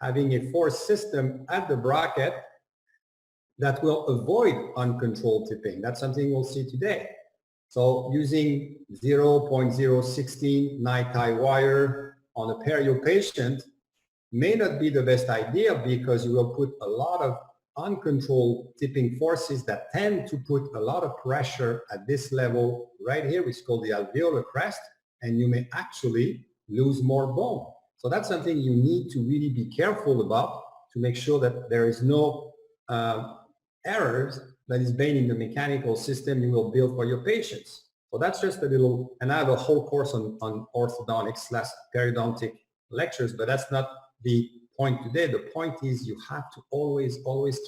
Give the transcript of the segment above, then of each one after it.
having a force system at the bracket that will avoid uncontrolled tipping. That's something we'll see today. So using 0.016 night tie wire on a perio patient may not be the best idea because you will put a lot of uncontrolled tipping forces that tend to put a lot of pressure at this level right here, which is called the alveolar crest, and you may actually lose more bone. So that's something you need to really be careful about to make sure that there is no errors that is made in the mechanical system you will build for your patients. So that's just a little, and I have a whole course on orthodontics / periodontic lectures, but that's not the point today. The point is you have to always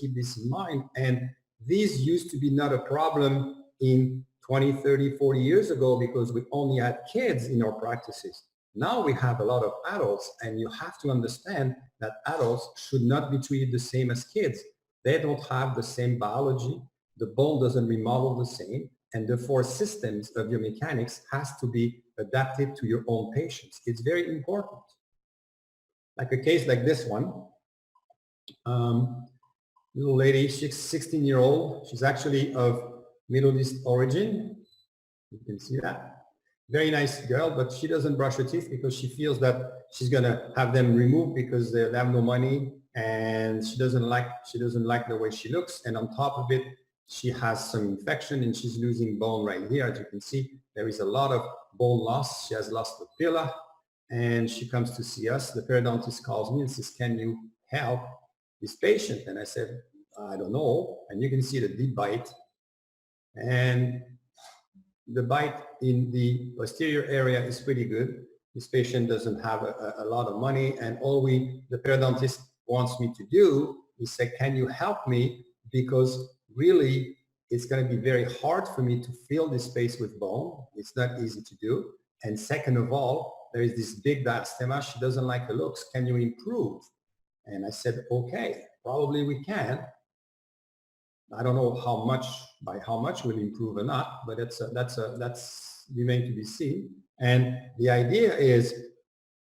keep this in mind. And these used to be not a problem in 20, 30, 40 years ago because we only had kids in our practices. Now we have a lot of adults, and you have to understand that adults should not be treated the same as kids. They don't have the same biology. The bone doesn't remodel the same, and the force systems of your mechanics has to be adapted to your own patients. It's very important. Like a case like this one, little lady, she's 16-year-old. She's actually of Middle East origin. You can see that. Very nice girl, but she doesn't brush her teeth because she feels that she's gonna have them removed because they have no money, and she doesn't like the way she looks. And on top of it, she has some infection and she's losing bone right here. As you can see, there is a lot of bone loss. She has lost the pillar, and she comes to see us. The periodontist calls me and says, "Can you help this patient?" And I said, "I don't know." And you can see the deep bite, and the bite in the posterior area is pretty good. This patient doesn't have a lot of money, and all the periodontist wants me to do is say, "Can you help me? Because really it's going to be very hard for me to fill this space with bone. It's not easy to do. And second of all, there is this big diastema. She doesn't like the looks. Can you improve?" And I said, "Okay, probably we can. I don't know by how much we'll improve or not, but that's remain to be seen." And the idea is,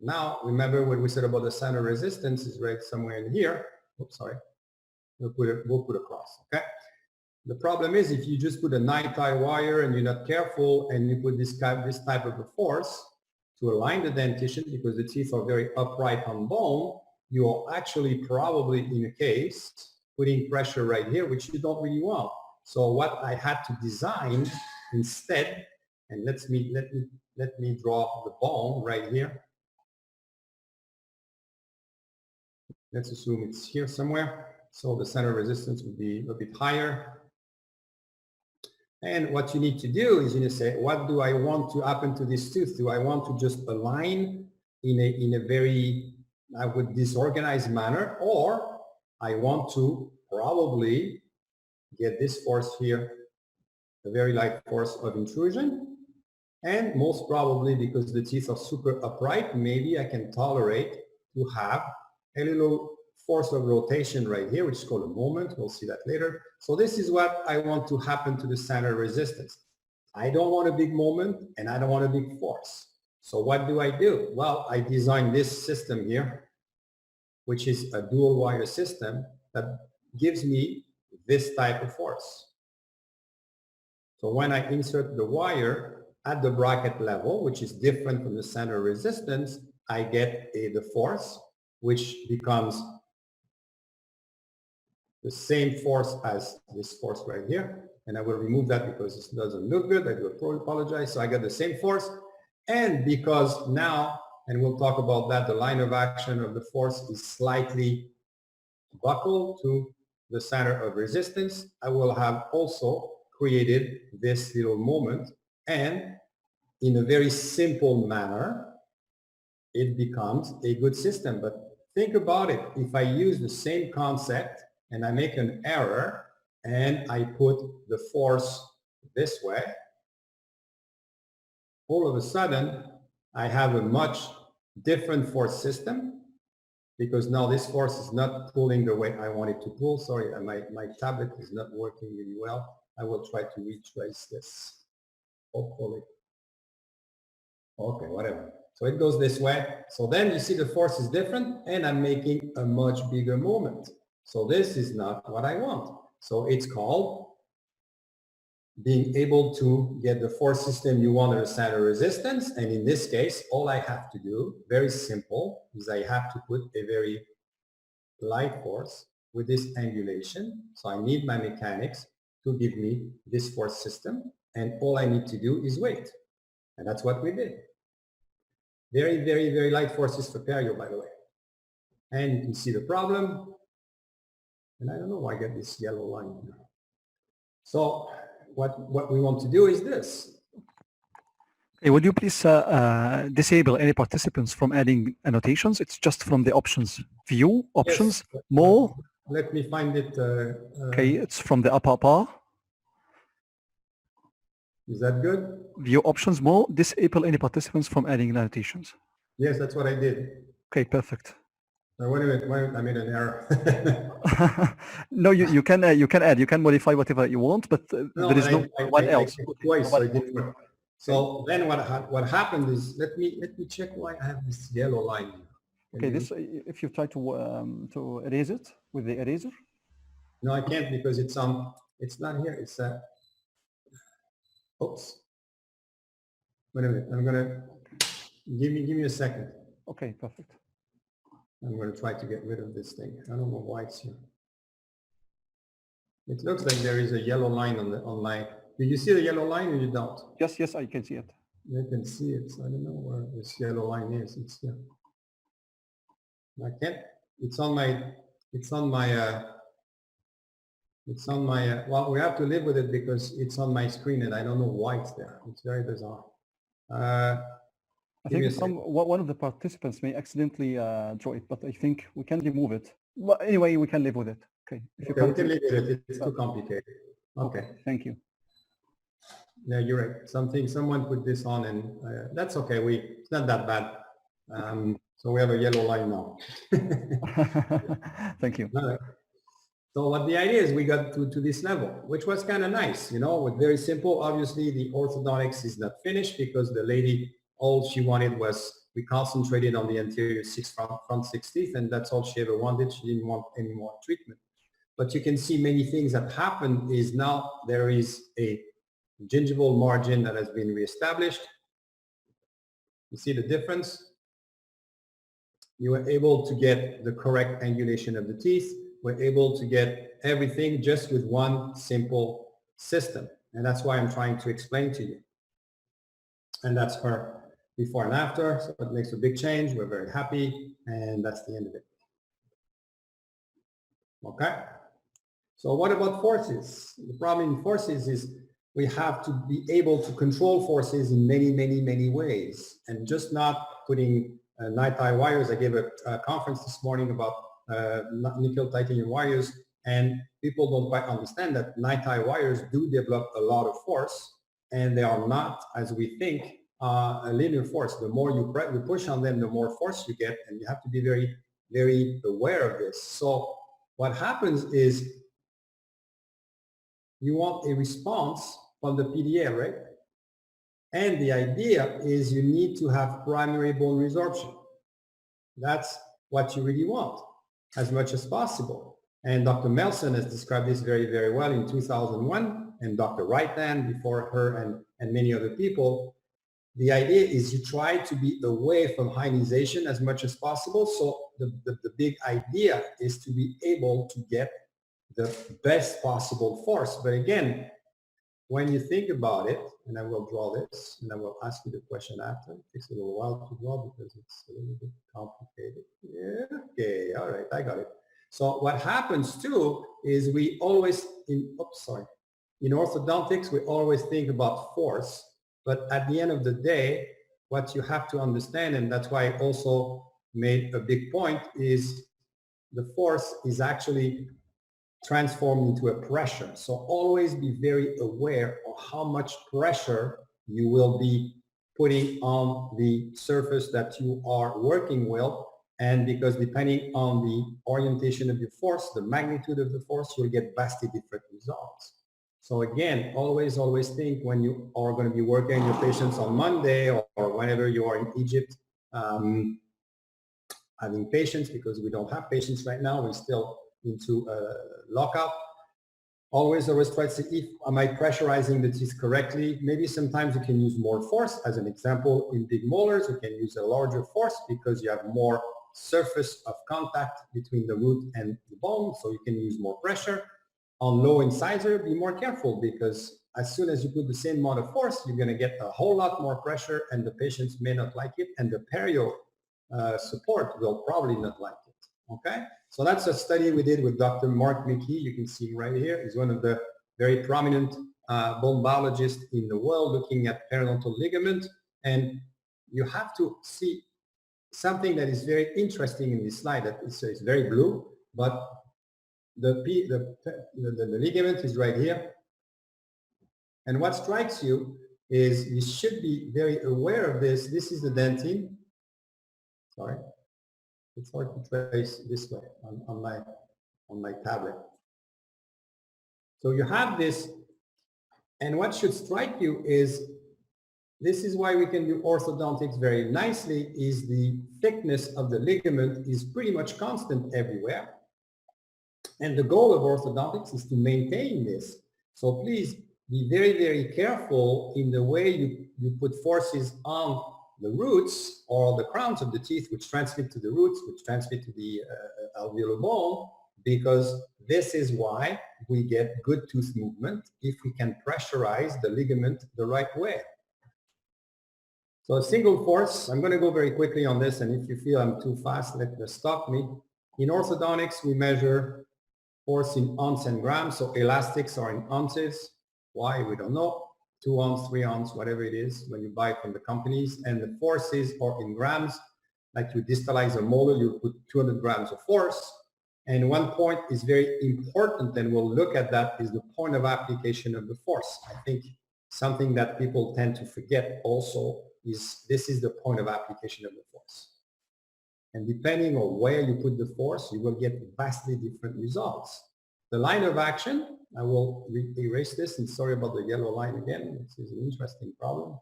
now remember what we said about the center resistance is right somewhere in here. Oops, sorry. We'll put a cross, okay? The problem is if you just put a night tie wire and you're not careful and you put this type of a force to align the dentition, because the teeth are very upright on bone, you are actually probably in a case putting pressure right here, which you don't really want. So what I had to design instead, and let me draw the bone right here. Let's assume it's here somewhere. So the center resistance would be a bit higher. And what you need to do is you need to say, what do I want to happen to this tooth? Do I want to just align in a very, I would disorganized manner, or I want to probably get this force here, a very light force of intrusion. And most probably because the teeth are super upright, maybe I can tolerate to have a little force of rotation right here, which is called a moment. We'll see that later. So this is what I want to happen to the center resistance. I don't want a big moment and I don't want a big force. So what do? Well, I designed this system here, which is a dual wire system that gives me this type of force. So when I insert the wire at the bracket level, which is different from the center resistance, I get the force, which becomes the same force as this force right here. And I will remove that because it doesn't look good. I do apologize. So I get the same force. And because now, and we'll talk about that, the line of action of the force is slightly buckled to the center of resistance, I will have also created this little moment. And in a very simple manner, it becomes a good system. But think about it. If I use the same concept and I make an error and I put the force this way, all of a sudden I have a much different force system, because now this force is not pulling the way I want it to pull. Sorry, my tablet is not working really well. I will try to retrace this, hopefully. Okay, whatever. So it goes this way. So then you see the force is different and I'm making a much bigger moment. So this is not what I want. So it's called being able to get the force system you want at a center of resistance. And in this case, all I have to do, very simple, is I have to put a very light force with this angulation. So I need my mechanics to give me this force system. And all I need to do is wait. And that's what we did. Very, very, very light forces for perio, by the way. And you can see the problem. And I don't know why I get this yellow line here. So what we want to do is this. Hey, would you please disable any participants from adding annotations? It's just from the options view, options, Yes. more. Let me find it. Okay, it's from the upper bar. Is that good? View options, more. Disable any participants from adding annotations. Yes, that's what I did. Okay, perfect. Wait a minute, I made an error. No, you can add, you can modify whatever you want, but there is no one else. I twice, so it didn't work. So then what happened is, let me check why I have this yellow line here. Okay, this if you try to erase it with the eraser. No, I can't because it's not here. It's oops. Wait a minute. I'm gonna give me a second. Okay, perfect. I'm going to try to get rid of this thing. I don't know why it's here. It looks like there is a yellow line on my. Do you see the yellow line or you don't? Yes, yes, I can see it. You can see it. So I don't know where this yellow line is. It's here. I can't. It's on my. Well, we have to live with it because it's on my screen and I don't know why it's there. It's very bizarre. I think one of the participants may accidentally draw it, but I think we can remove it. Well, anyway, we can live with it. Okay. We can live with it. It's too complicated. Okay. Thank you. Yeah, you're right. Someone put this on, and that's okay. It's not that bad. So we have a yellow line now. Thank you. So what the idea is, we got to this level, which was kind of nice, with very simple. Obviously, the orthodontics is not finished because the lady, all she wanted was, we concentrated on the anterior front 6 teeth, and that's all she ever wanted. She didn't want any more treatment. But you can see many things that happen is now there is a gingival margin that has been reestablished. You see the difference? You were able to get the correct angulation of the teeth. We're able to get everything just with one simple system. And that's why I'm trying to explain to you. And that's her before and after. So it makes a big change. We're very happy. And that's the end of it. Okay. So what about forces? The problem in forces is we have to be able to control forces in many, many, many ways. And just not putting night eye wires. I gave a conference this morning about nickel titanium wires, and people don't quite understand that night eye wires do develop a lot of force, and they are not, as we think, a linear force. The more you push on them, the more force you get, and you have to be very, very aware of this. So what happens is you want a response from the PDA, right? And the idea is you need to have primary bone resorption. That's what you really want, as much as possible. And Dr. Melson has described this very, very well in 2001, and Dr. Wrightan before her and many other people. The idea is you try to be away from hyoidization as much as possible. So the big idea is to be able to get the best possible force. But again, when you think about it, and I will draw this, and I will ask you the question after. It takes a little while to draw because it's a little bit complicated. Yeah, okay, all right, I got it. So what happens too is we always, in orthodontics, we always think about force, but at the end of the day, what you have to understand, and that's why I also made a big point, is the force is actually transformed into a pressure. So always be very aware of how much pressure you will be putting on the surface that you are working with. And because depending on the orientation of your force, the magnitude of the force, you'll get vastly different results. So again, always think when you are going to be working your patients on Monday or whenever you are in Egypt having patience, because we don't have patience right now. We're still into lockout. Always try to see if am I pressurizing the teeth correctly. Maybe sometimes you can use more force. As an example, in big molars, you can use a larger force because you have more surface of contact between the root and the bone, so you can use more pressure. On low incisor, be more careful, because as soon as you put the same amount of force, you're going to get a whole lot more pressure, and the patients may not like it, and the perio support will probably not like it. Okay, so that's a study we did with Dr. Mark Mickey. You can see him right here. He's one of the very prominent bone biologists in the world looking at periodontal ligament. And you have to see something that is very interesting in this slide. That it's very blue, but the ligament is right here. And what strikes you is you should be very aware of this. This is the dentine. Sorry. It's hard to trace this way on my tablet. So you have this, and what should strike you is, this is why we can do orthodontics very nicely, is the thickness of the ligament is pretty much constant everywhere. And the goal of orthodontics is to maintain this. So please be very, very careful in the way you put forces on the roots or the crowns of the teeth, which transmit to the roots, which transmit to the alveolar bone, because this is why we get good tooth movement if we can pressurize the ligament the right way. So a single force, I'm going to go very quickly on this, and if you feel I'm too fast, stop me. In orthodontics, we measure force in ounce and grams, so elastics are in ounces. Why? We don't know. 2 ounce, 3 ounce, whatever it is when you buy it from the companies, and the forces are in grams. Like you distalize a molar, you put 200 grams of force. And one point is very important, and we'll look at that, is the point of application of the force. I think something that people tend to forget also is this is the point of application of the force. And depending on where you put the force, you will get vastly different results. The line of action, I will erase this, and sorry about the yellow line again. This is an interesting problem.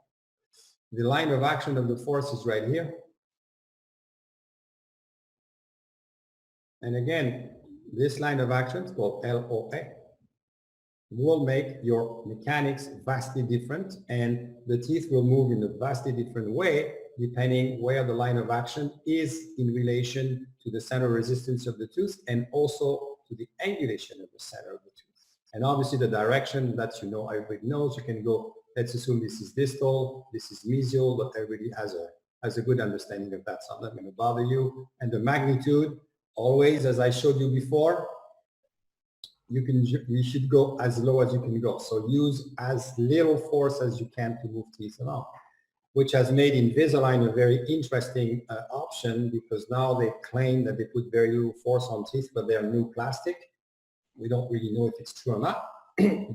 The line of action of the force is right here. And again, this line of action is called LOA. Will make your mechanics vastly different, and the teeth will move in a vastly different way depending where the line of action is in relation to the center of resistance of the tooth, and also to the angulation of the center of the tooth. And obviously the direction that everybody knows, you can go, let's assume this is distal, this is mesial, but everybody has a good understanding of that, so I'm not going to bother you. And the magnitude, always, as I showed you before, you should go as low as you can go. So use as little force as you can to move teeth around, which has made Invisalign a very interesting option, because now they claim that they put very little force on teeth, but they're new plastic. We don't really know if it's true or not,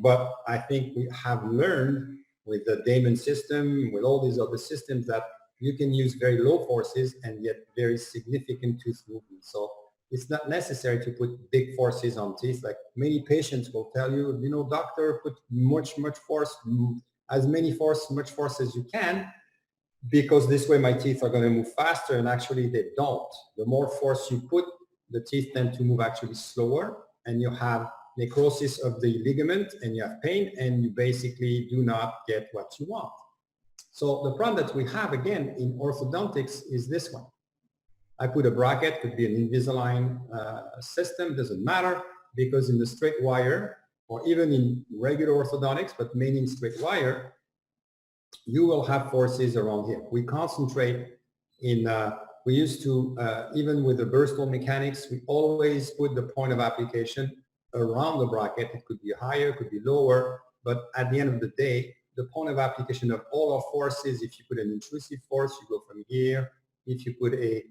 but I think we have learned with the Damon system, with all these other systems, that you can use very low forces and get very significant tooth movement. So it's not necessary to put big forces on teeth. Like many patients will tell you, doctor, put much force, much force as you can, because this way my teeth are going to move faster, and actually they don't. The more force you put, the teeth tend to move actually slower, and you have necrosis of the ligament, and you have pain, and you basically do not get what you want. So the problem that we have, again, in orthodontics is this one. I put a bracket, could be an Invisalign system, doesn't matter, because in the straight wire, or even in regular orthodontics, but mainly in straight wire, you will have forces around here. We concentrate in, we used to, even with the burstable mechanics, we always put the point of application around the bracket. It could be higher, it could be lower, but at the end of the day, the point of application of all our forces, if you put an intrusive force, you go from here. If you put a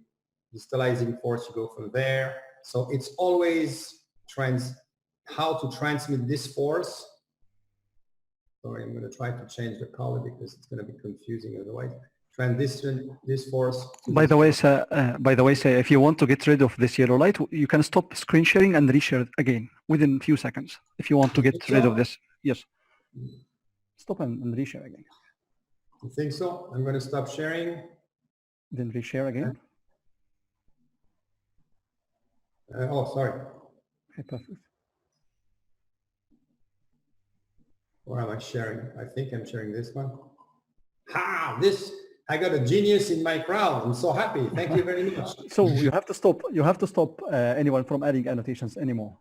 distalizing force, you go from there. So it's always how to transmit this force. Sorry, I'm going to try to change the color because it's going to be confusing otherwise. Transition this force. By the way, sir, if you want to get rid of this yellow light, you can stop screen sharing and reshare it again within a few seconds. If you want to get rid of this, yes. Stop and reshare again. You think so? I'm going to stop sharing. Then reshare again. Oh, sorry. Okay, perfect. Or am I sharing? I think I'm sharing this one. Ha! This, I got a genius in my crowd. I'm so happy. Thank you very much. So you have to stop. You have to stop anyone from adding annotations anymore.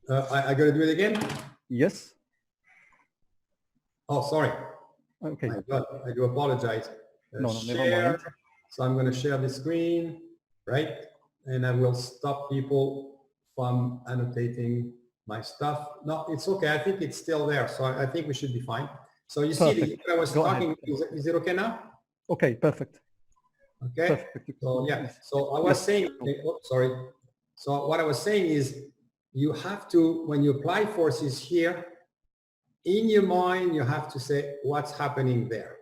I got to do it again? Yes. Oh, sorry. Okay. My God, I do apologize. No, never mind. So I'm going to share the screen, right? And I will stop people from annotating my stuff. No, it's okay. I think it's still there. So I think we should be fine. So you see, I was Go talking, ahead. is it okay now? Okay, perfect. Okay. Perfect. So yeah, so I was saying, oh, sorry. So what I was saying is you have to, when you apply forces here, in your mind, you have to say what's happening there.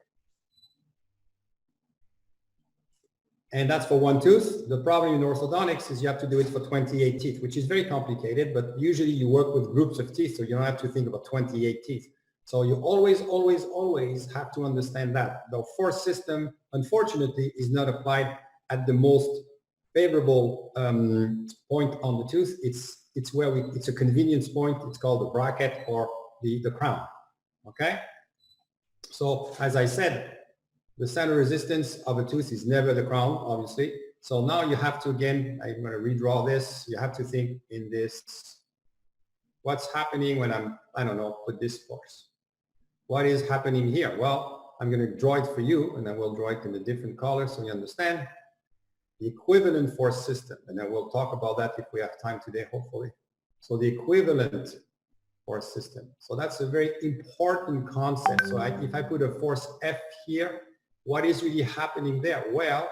And that's for one tooth. The problem in orthodontics is you have to do it for 28 teeth, which is very complicated, but usually you work with groups of teeth, so you don't have to think about 28 teeth. So you always, always, always have to understand that. The force system, unfortunately, is not applied at the most favorable point on the tooth. It's where it's a convenience point. It's called the bracket or the crown, okay? So as I said, the center resistance of a tooth is never the crown, obviously. So now you have to, again, I'm going to redraw this. You have to think in this, what's happening when I don't know, put this force. What is happening here? Well, I'm going to draw it for you, and I will draw it in a different color so you understand. The equivalent force system, and then we'll talk about that if we have time today, hopefully. So the equivalent force system. So that's a very important concept. So if I put a force F here, what is really happening there? Well,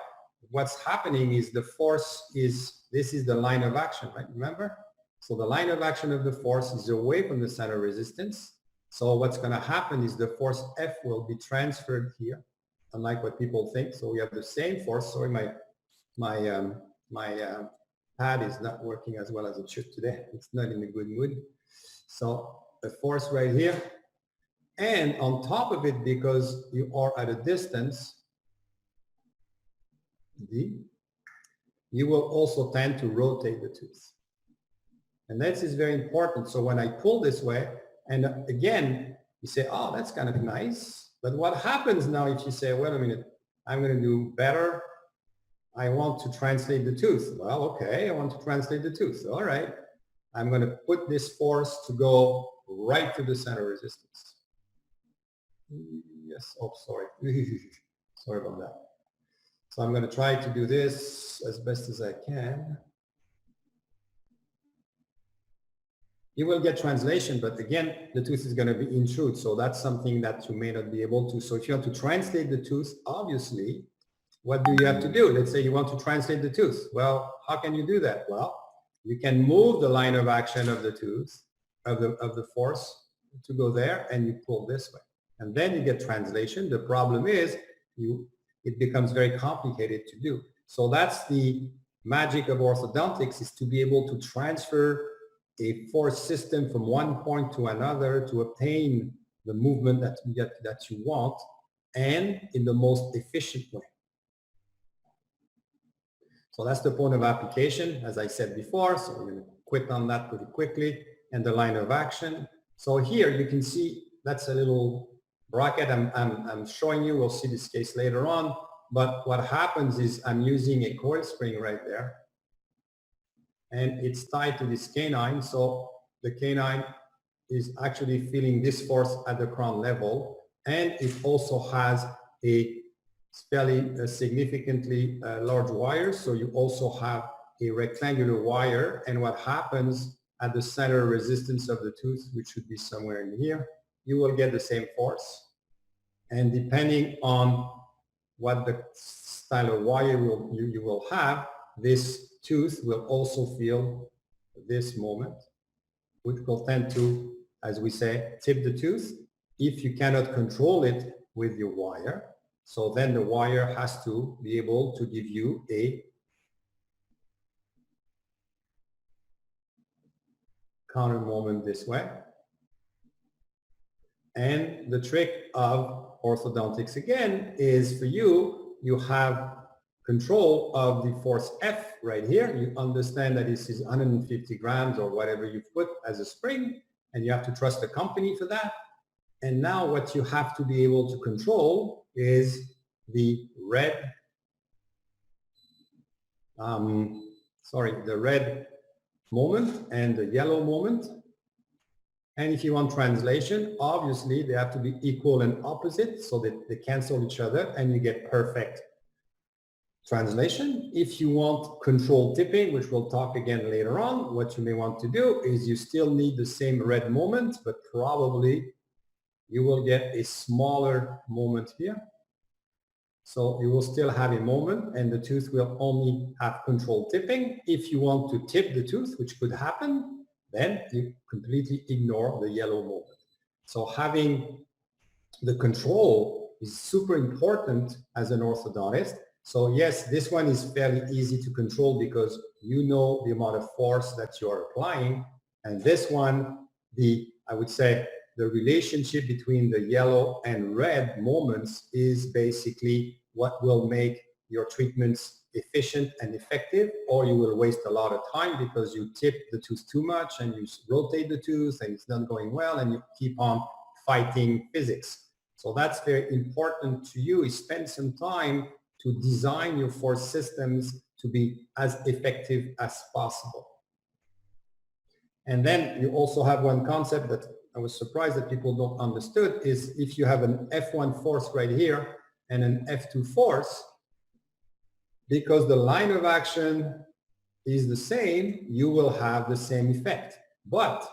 what's happening is the force is, this is the line of action, right? Remember? So the line of action of the force is away from the center resistance. So what's going to happen is the force F will be transferred here, unlike what people think. So we have the same force. Sorry, my pad is not working as well as it should today. It's not in a good mood. So the force right here. And on top of it, because you are at a distance, D, you will also tend to rotate the tooth. And that is very important. So when I pull this way, and again, you say, oh, that's kind of nice. But what happens now if you say, wait a minute, I'm going to do better. I want to translate the tooth. Well, okay, I want to translate the tooth. All right. I'm going to put this force to go right to the center resistance. Yes. Oh, sorry. Sorry about that. So I'm going to try to do this as best as I can. You will get translation, but again, the tooth is going to be intrude. So that's something that you may not be able to. So if you have to translate the tooth, obviously, what do you have to do? Let's say you want to translate the tooth. Well, how can you do that? Well, you can move the line of action of the tooth, of the force to go there, and you pull this way. And then you get translation. The problem is it becomes very complicated to do. So that's the magic of orthodontics, is to be able to transfer a force system from one point to another to obtain the movement that you want, and in the most efficient way. So that's the point of application, as I said before. So we're going to quit on that pretty quickly. And the line of action. So here you can see that's a little bracket I'm showing you. We'll see this case later on. But what happens is I'm using a coil spring right there. And it's tied to this canine. So the canine is actually feeling this force at the crown level. And it also has a fairly significantly large wire. So you also have a rectangular wire. And what happens at the center resistance of the tooth, which should be somewhere in here, you will get the same force. And depending on what the style of wire you will have, this tooth will also feel this moment, which will tend to, as we say, tip the tooth if you cannot control it with your wire. So then the wire has to be able to give you a counter moment this way. And the trick of orthodontics again is, for you have control of the force F right here. You understand that this is 150 grams or whatever you've put as a spring, and you have to trust the company for that. And now what you have to be able to control is the red, the red moment and the yellow moment. And if you want translation, obviously they have to be equal and opposite so that they cancel each other and you get perfect translation. If you want controlled tipping, which we'll talk again later on, what you may want to do is you still need the same red moment, but probably you will get a smaller moment here. So you will still have a moment and the tooth will only have controlled tipping. If you want to tip the tooth, which could happen, then you completely ignore the yellow moment. So having the control is super important as an orthodontist. So yes, this one is fairly easy to control because you know the amount of force that you are applying. And this one, I would say, the relationship between the yellow and red moments is basically what will make your treatments efficient and effective, or you will waste a lot of time because you tip the tooth too much and you rotate the tooth and it's not going well and you keep on fighting physics. So that's very important to you, is spend some time to design your force systems to be as effective as possible. And then you also have one concept that I was surprised that people don't understood is if you have an F1 force right here and an F2 force, because the line of action is the same, you will have the same effect. But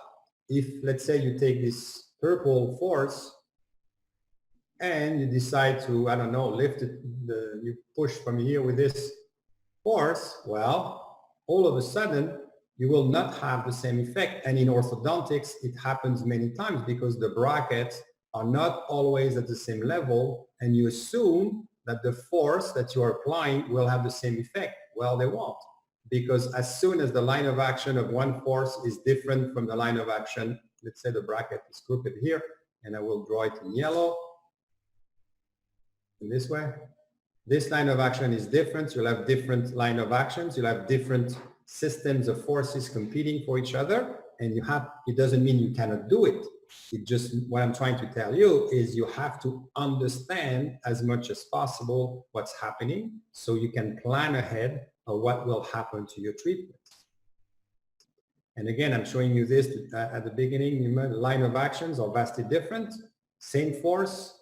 if, let's say, you take this purple force and you decide to, I don't know, lift it, you push from here with this force, well, all of a sudden, you will not have the same effect. And in orthodontics, it happens many times because the brackets are not always at the same level and you assume that the force that you are applying will have the same effect. Well, they won't, because as soon as the line of action of one force is different from the line of action, let's say the bracket is crooked here, and I will draw it in yellow in this way. This line of action is different. You'll have different line of actions. You'll have different systems of forces competing for each other, and it doesn't mean you cannot do it. It just, what I'm trying to tell you is you have to understand as much as possible what's happening so you can plan ahead of what will happen to your treatment. And again, I'm showing you this at the beginning. Line of actions are vastly different. Same force,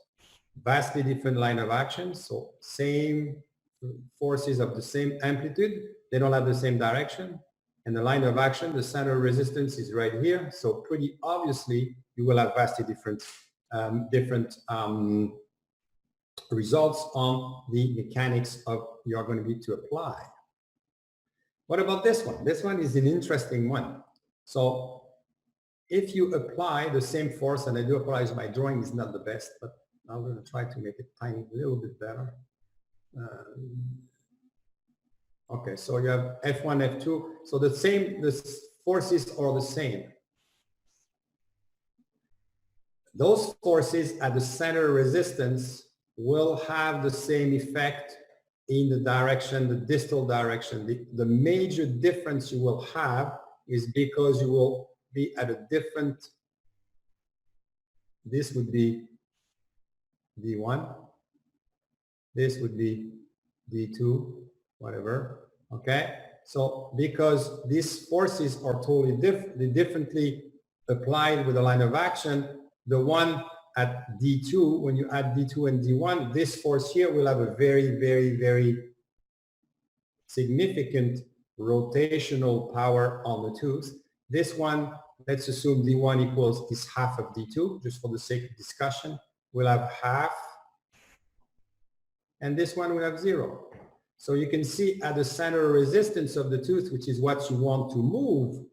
vastly different line of actions. So same forces of the same amplitude, they don't have the same direction. And the line of action, the center of resistance is right here. So pretty obviously, you will have vastly different results on the mechanics of you're going to need to apply. What about this one? This one is an interesting one. So if you apply the same force, and I do apologize, my drawing is not the best, but I'm going to try to make it a little bit better. Okay, so you have F1, F2. So the forces are the same. Those forces at the center of resistance will have the same effect in the direction, the distal direction. The major difference you will have is because you will be at a different, this would be D1, this would be D2, whatever, okay? So because these forces are totally differently applied with a line of action, the one at D2, when you add D2 and D1, this force here will have a very, very, very significant rotational power on the tooth. This one, let's assume D1 equals this half of D2, just for the sake of discussion, will have half, and this one will have 0. So you can see at the center of resistance of the tooth, which is what you want to move,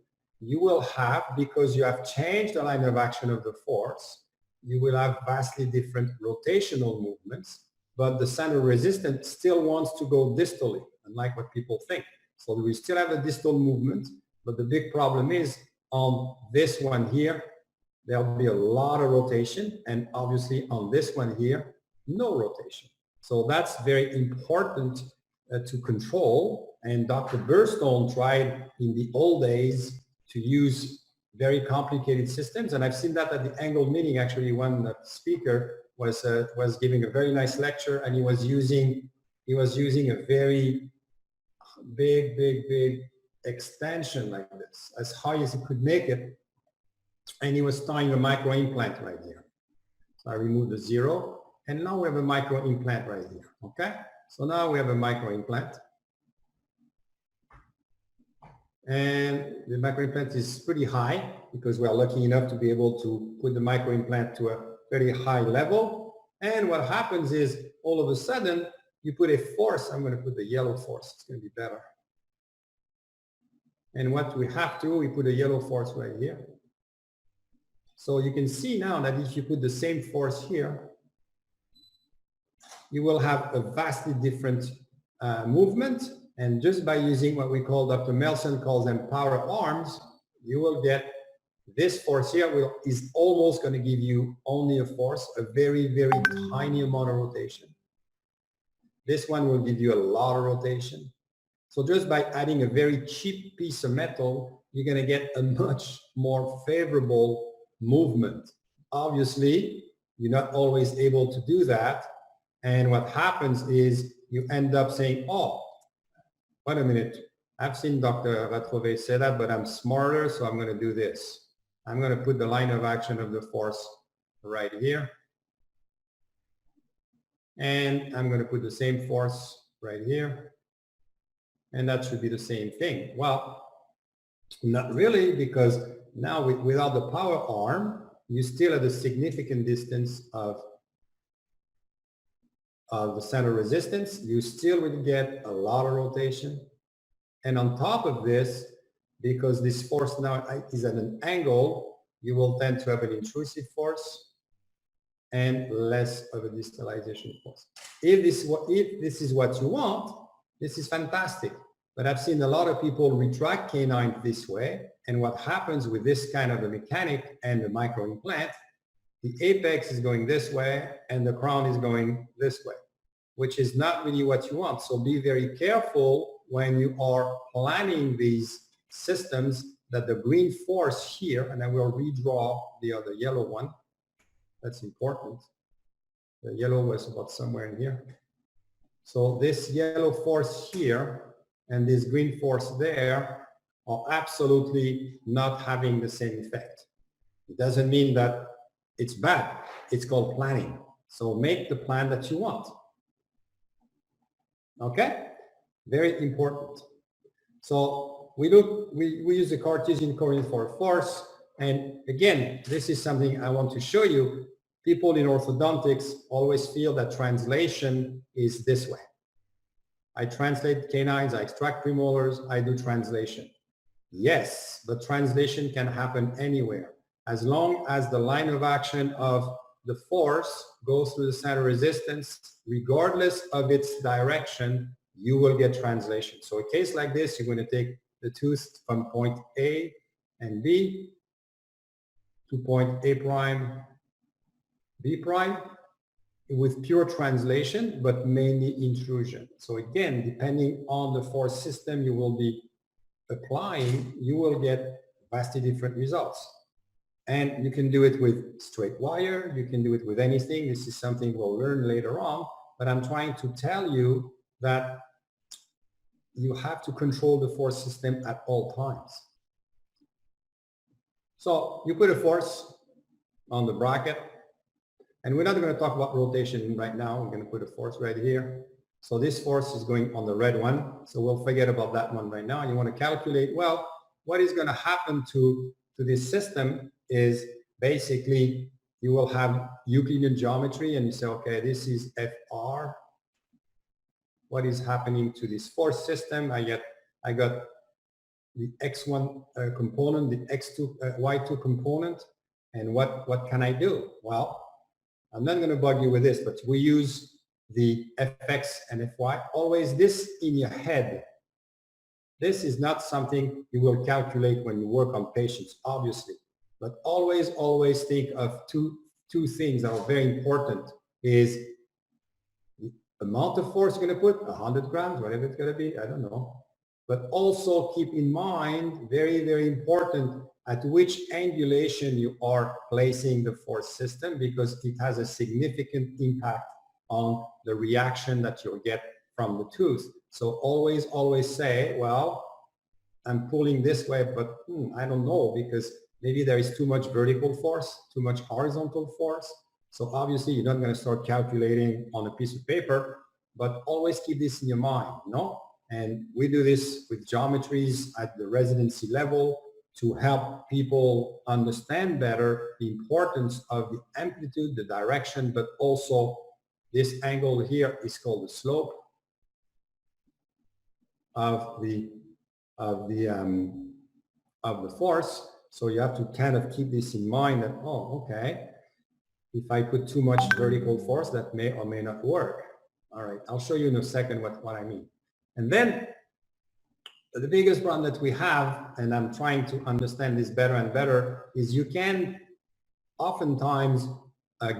you will have, because you have changed the line of action of the force, you will have vastly different rotational movements, but the center of resistance still wants to go distally, unlike what people think. So we still have a distal movement, but the big problem is on this one here, there'll be a lot of rotation, and obviously on this one here, no rotation. So that's very important to control, and Dr. Burstone tried in the old days to use very complicated systems, and I've seen that at the angled meeting. Actually, one speaker was giving a very nice lecture, and he was using a very big extension like this, as high as he could make it, and he was tying a micro implant right here. So I removed the 0, and now we have a micro implant right here. Okay, so now we have a micro implant, and the micro implant is pretty high because we are lucky enough to be able to put the micro implant to a very high level. And what happens is all of a sudden you put a force. I'm going to put the yellow force. It's going to be better. And what we have to, we put a yellow force right here. So you can see now that if you put the same force here, you will have a vastly different movement. And just by using what we call, Dr. Melson calls them power arms, you will get this force here is almost going to give you only a force, a very tiny amount of rotation. This one will give you a lot of rotation. So just by adding a very cheap piece of metal, you're going to get a much more favorable movement. Obviously, you're not always able to do that. And what happens is you end up saying, oh, wait a minute, I've seen Dr. Ratrové say that, but I'm smarter, so I'm going to do this. I'm going to put the line of action of the force right here. And I'm going to put the same force right here. And that should be the same thing. Well, not really, because now without the power arm, you're still at a significant distance of the center resistance. You still will get a lot of rotation. And on top of this, because this force now is at an angle, you will tend to have an intrusive force and less of a distalization force. If this is what you want, this is fantastic. But I've seen a lot of people retract canines this way. And what happens with this kind of a mechanic and the micro implant, the apex is going this way and the crown is going this way, which is not really what you want. So be very careful when you are planning these systems that the green force here, and I will redraw the other yellow one. That's important. The yellow was about somewhere in here. So this yellow force here and this green force there are absolutely not having the same effect. It doesn't mean that it's bad. It's called planning. So make the plan that you want. Okay? Very important. So we use the Cartesian coordinate for a force. And again, this is something I want to show you. People in orthodontics always feel that translation is this way. I translate canines, I extract premolars, I do translation. Yes, but translation can happen anywhere. As long as the line of action of the force goes through the center resistance, regardless of its direction, you will get translation. So a case like this, you're going to take the tooth from point A and B to point A prime, B prime, with pure translation, but mainly intrusion. So again, depending on the force system you will be applying, you will get vastly different results. And you can do it with straight wire, you can do it with anything. This is something we'll learn later on, but I'm trying to tell you that you have to control the force system at all times. So you put a force on the bracket, and we're not going to talk about rotation right now. We're going to put a force right here. So this force is going on the red one. So we'll forget about that one right now. And you want to calculate, well, what is going to happen to this system is basically you will have Euclidean geometry and you say, okay, this is FR. What is happening to this force system? I got the X1 component, the X2, Y2 component, and what can I do? Well, I'm not going to bug you with this, but we use the Fx and Fy. Always this in your head. This is not something you will calculate when you work on patients, obviously, but always think of two things that are very important is amount of force you're going to put, 100 grams, whatever it's going to be, I don't know. But also keep in mind, very, very important, at which angulation you are placing the force system, because it has a significant impact on the reaction that you'll get from the tooth. So always, always say, well, I'm pulling this way, but I don't know, because maybe there is too much vertical force, too much horizontal force. So obviously you're not going to start calculating on a piece of paper, but always keep this in your mind, no? And we do this with geometries at the residency level to help people understand better the importance of the amplitude, the direction, but also this angle here is called the slope of the force. So you have to kind of keep this in mind that, oh, okay, if I put too much vertical force, that may or may not work. All right, I'll show you in a second what I mean. And then the biggest problem that we have, and I'm trying to understand this better and better, is you can oftentimes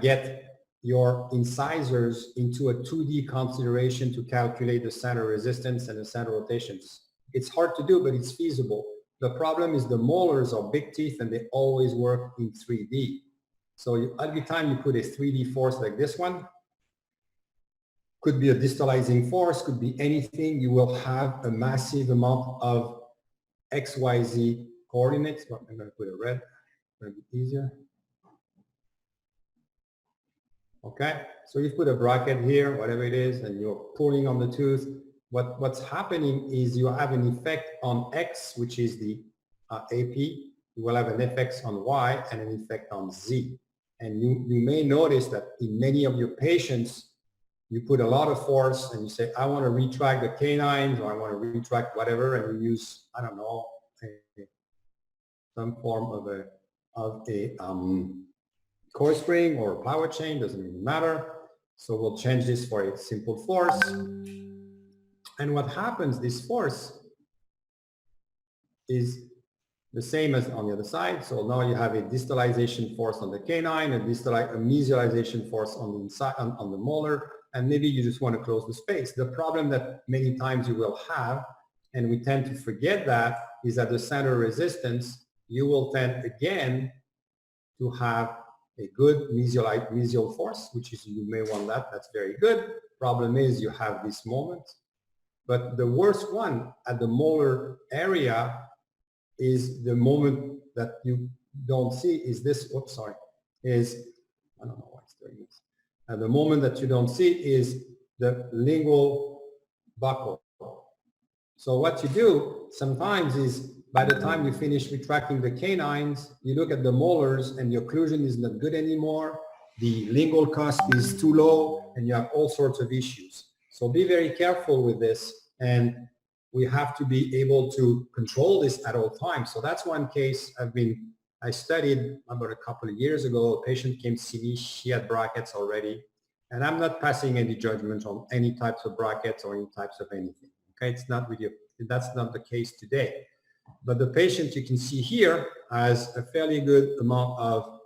get your incisors into a 2D consideration to calculate the center resistance and the center rotations. It's hard to do, but it's feasible. The problem is the molars are big teeth and they always work in 3D. So every time you put a 3D force like this one, could be a distalizing force, could be anything, you will have a massive amount of XYZ coordinates. Well, I'm going to put a red, make it easier. Okay, so you put a bracket here, whatever it is, and you're pulling on the tooth. What's happening is you have an effect on X, which is the AP. You will have an effect on Y and an effect on Z. And you may notice that in many of your patients, you put a lot of force and you say, I want to retract the canines, or I want to retract whatever, and you use, I don't know, some form of a coil spring or power chain, doesn't even matter. So we'll change this for a simple force. And what happens, this force is the same as on the other side. So now you have a distalization force on the canine, a mesialization force on the inside, on the molar, and maybe you just want to close the space. The problem that many times you will have, and we tend to forget that, is at the center resistance, you will tend again to have a good mesial force, which is, you may want that, that's very good. Problem is you have this moment. But the worst one at the molar area is the moment that you don't see is this, oops, sorry, is, I don't know why it's doing this. The moment that you don't see is the lingual buckle. So what you do sometimes is, by the time you finish retracting the canines, you look at the molars and the occlusion is not good anymore. The lingual cusp is too low and you have all sorts of issues. So be very careful with this, and we have to be able to control this at all times. So that's one case I studied about a couple of years ago. A patient came to see me, she had brackets already, and I'm not passing any judgment on any types of brackets or any types of anything. Okay, it's not really, that's not the case today. But the patient you can see here has a fairly good amount of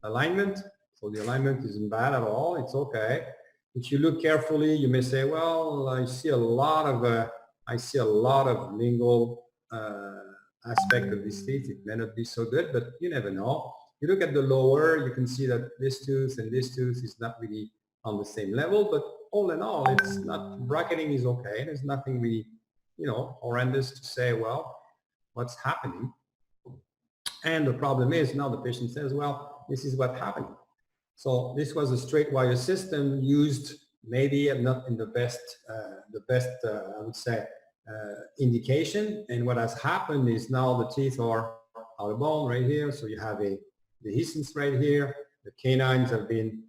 alignment. So the alignment isn't bad at all, it's okay. If you look carefully, you may say, well, I see a lot of lingual aspect of this teeth. It may not be so good, but you never know. You look at the lower, you can see that this tooth and this tooth is not really on the same level, but all in all, it's not, bracketing is okay. There's nothing really, horrendous to say, well, what's happening? And the problem is now the patient says, well, this is what happened. So this was a straight wire system used maybe not in the best, I would say, indication. And what has happened is now the teeth are out of bone right here. So you have a dehiscence right here. The canines have been,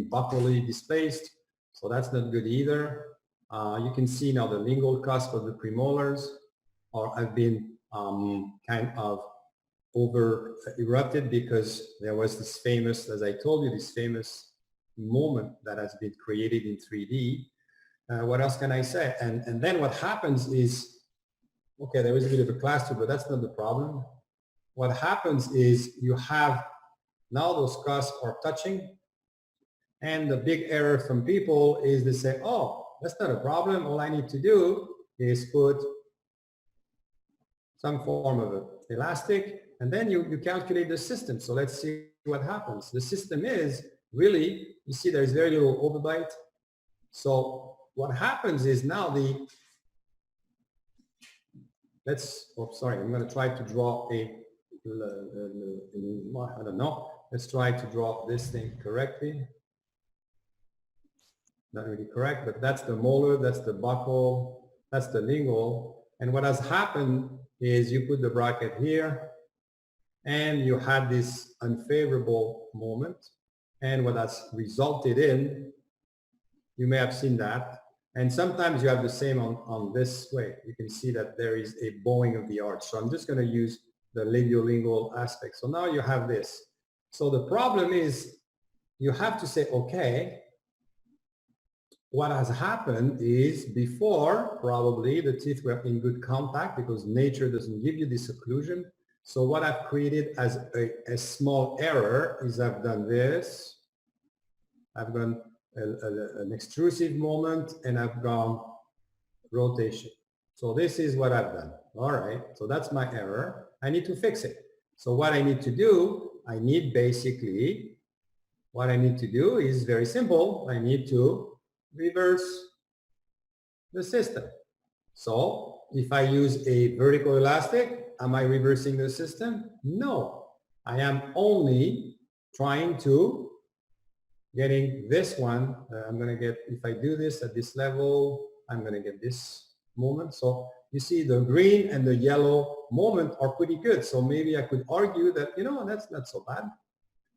buccally displaced. So that's not good either. You can see now the lingual cusp of the premolars have been kind of over erupted because there was this famous, as I told you, this famous moment that has been created in 3D. What else can I say? And then what happens is, okay, there is a bit of a cluster, but that's not the problem. What happens is you have now those cusps are touching, And the big error from people is they say, oh, that's not a problem. All I need to do is put some form of elastic, and then you calculate the system. So let's see what happens. The system is really, you see there's very little overbite. So what happens is now I'm going to try to draw I don't know. Let's try to draw this thing correctly. Not really correct, but that's the molar, that's the buccal, that's the lingual. And what has happened is you put the bracket here and you had this unfavorable moment. And what has resulted in, you may have seen that. And sometimes you have the same on this way. You can see that there is a bowing of the arch. So I'm just going to use the labiolingual aspect. So now you have this. So the problem is you have to say, okay, what has happened is before probably the teeth were in good contact because nature doesn't give you this occlusion. So what I've created as a small error is I've done this. I've done an extrusive moment and I've gone rotation. So this is what I've done. All right, so that's my error. I need to fix it. So what I need to do, what I need to do is very simple. I need to reverse the system. So if I use a vertical elastic, am I reversing the system? No, I am only trying to getting this one. I'm going to get, if I do this at this level, I'm going to get this moment. So you see the green and the yellow moment are pretty good. So maybe I could argue that, you know, that's not so bad.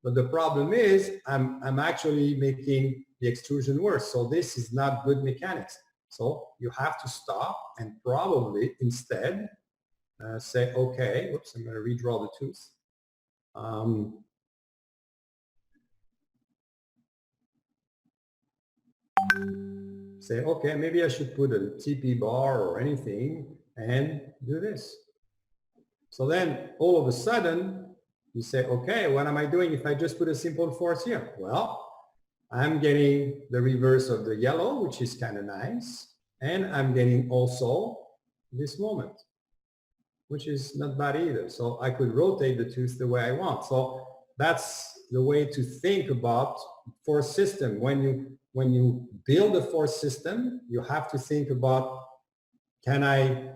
But the problem is I'm actually making the extrusion worse. So this is not good mechanics. So you have to stop and probably instead say, okay, whoops, I'm going to redraw the tooth. Say, okay, maybe I should put a TP bar or anything and do this. So then all of a sudden you say, okay, what am I doing if I just put a simple force here? Well, I'm getting the reverse of the yellow, which is kind of nice. And I'm getting also this moment, which is not bad either. So I could rotate the tooth the way I want. So that's the way to think about force system. When you build a force system, you have to think about, can I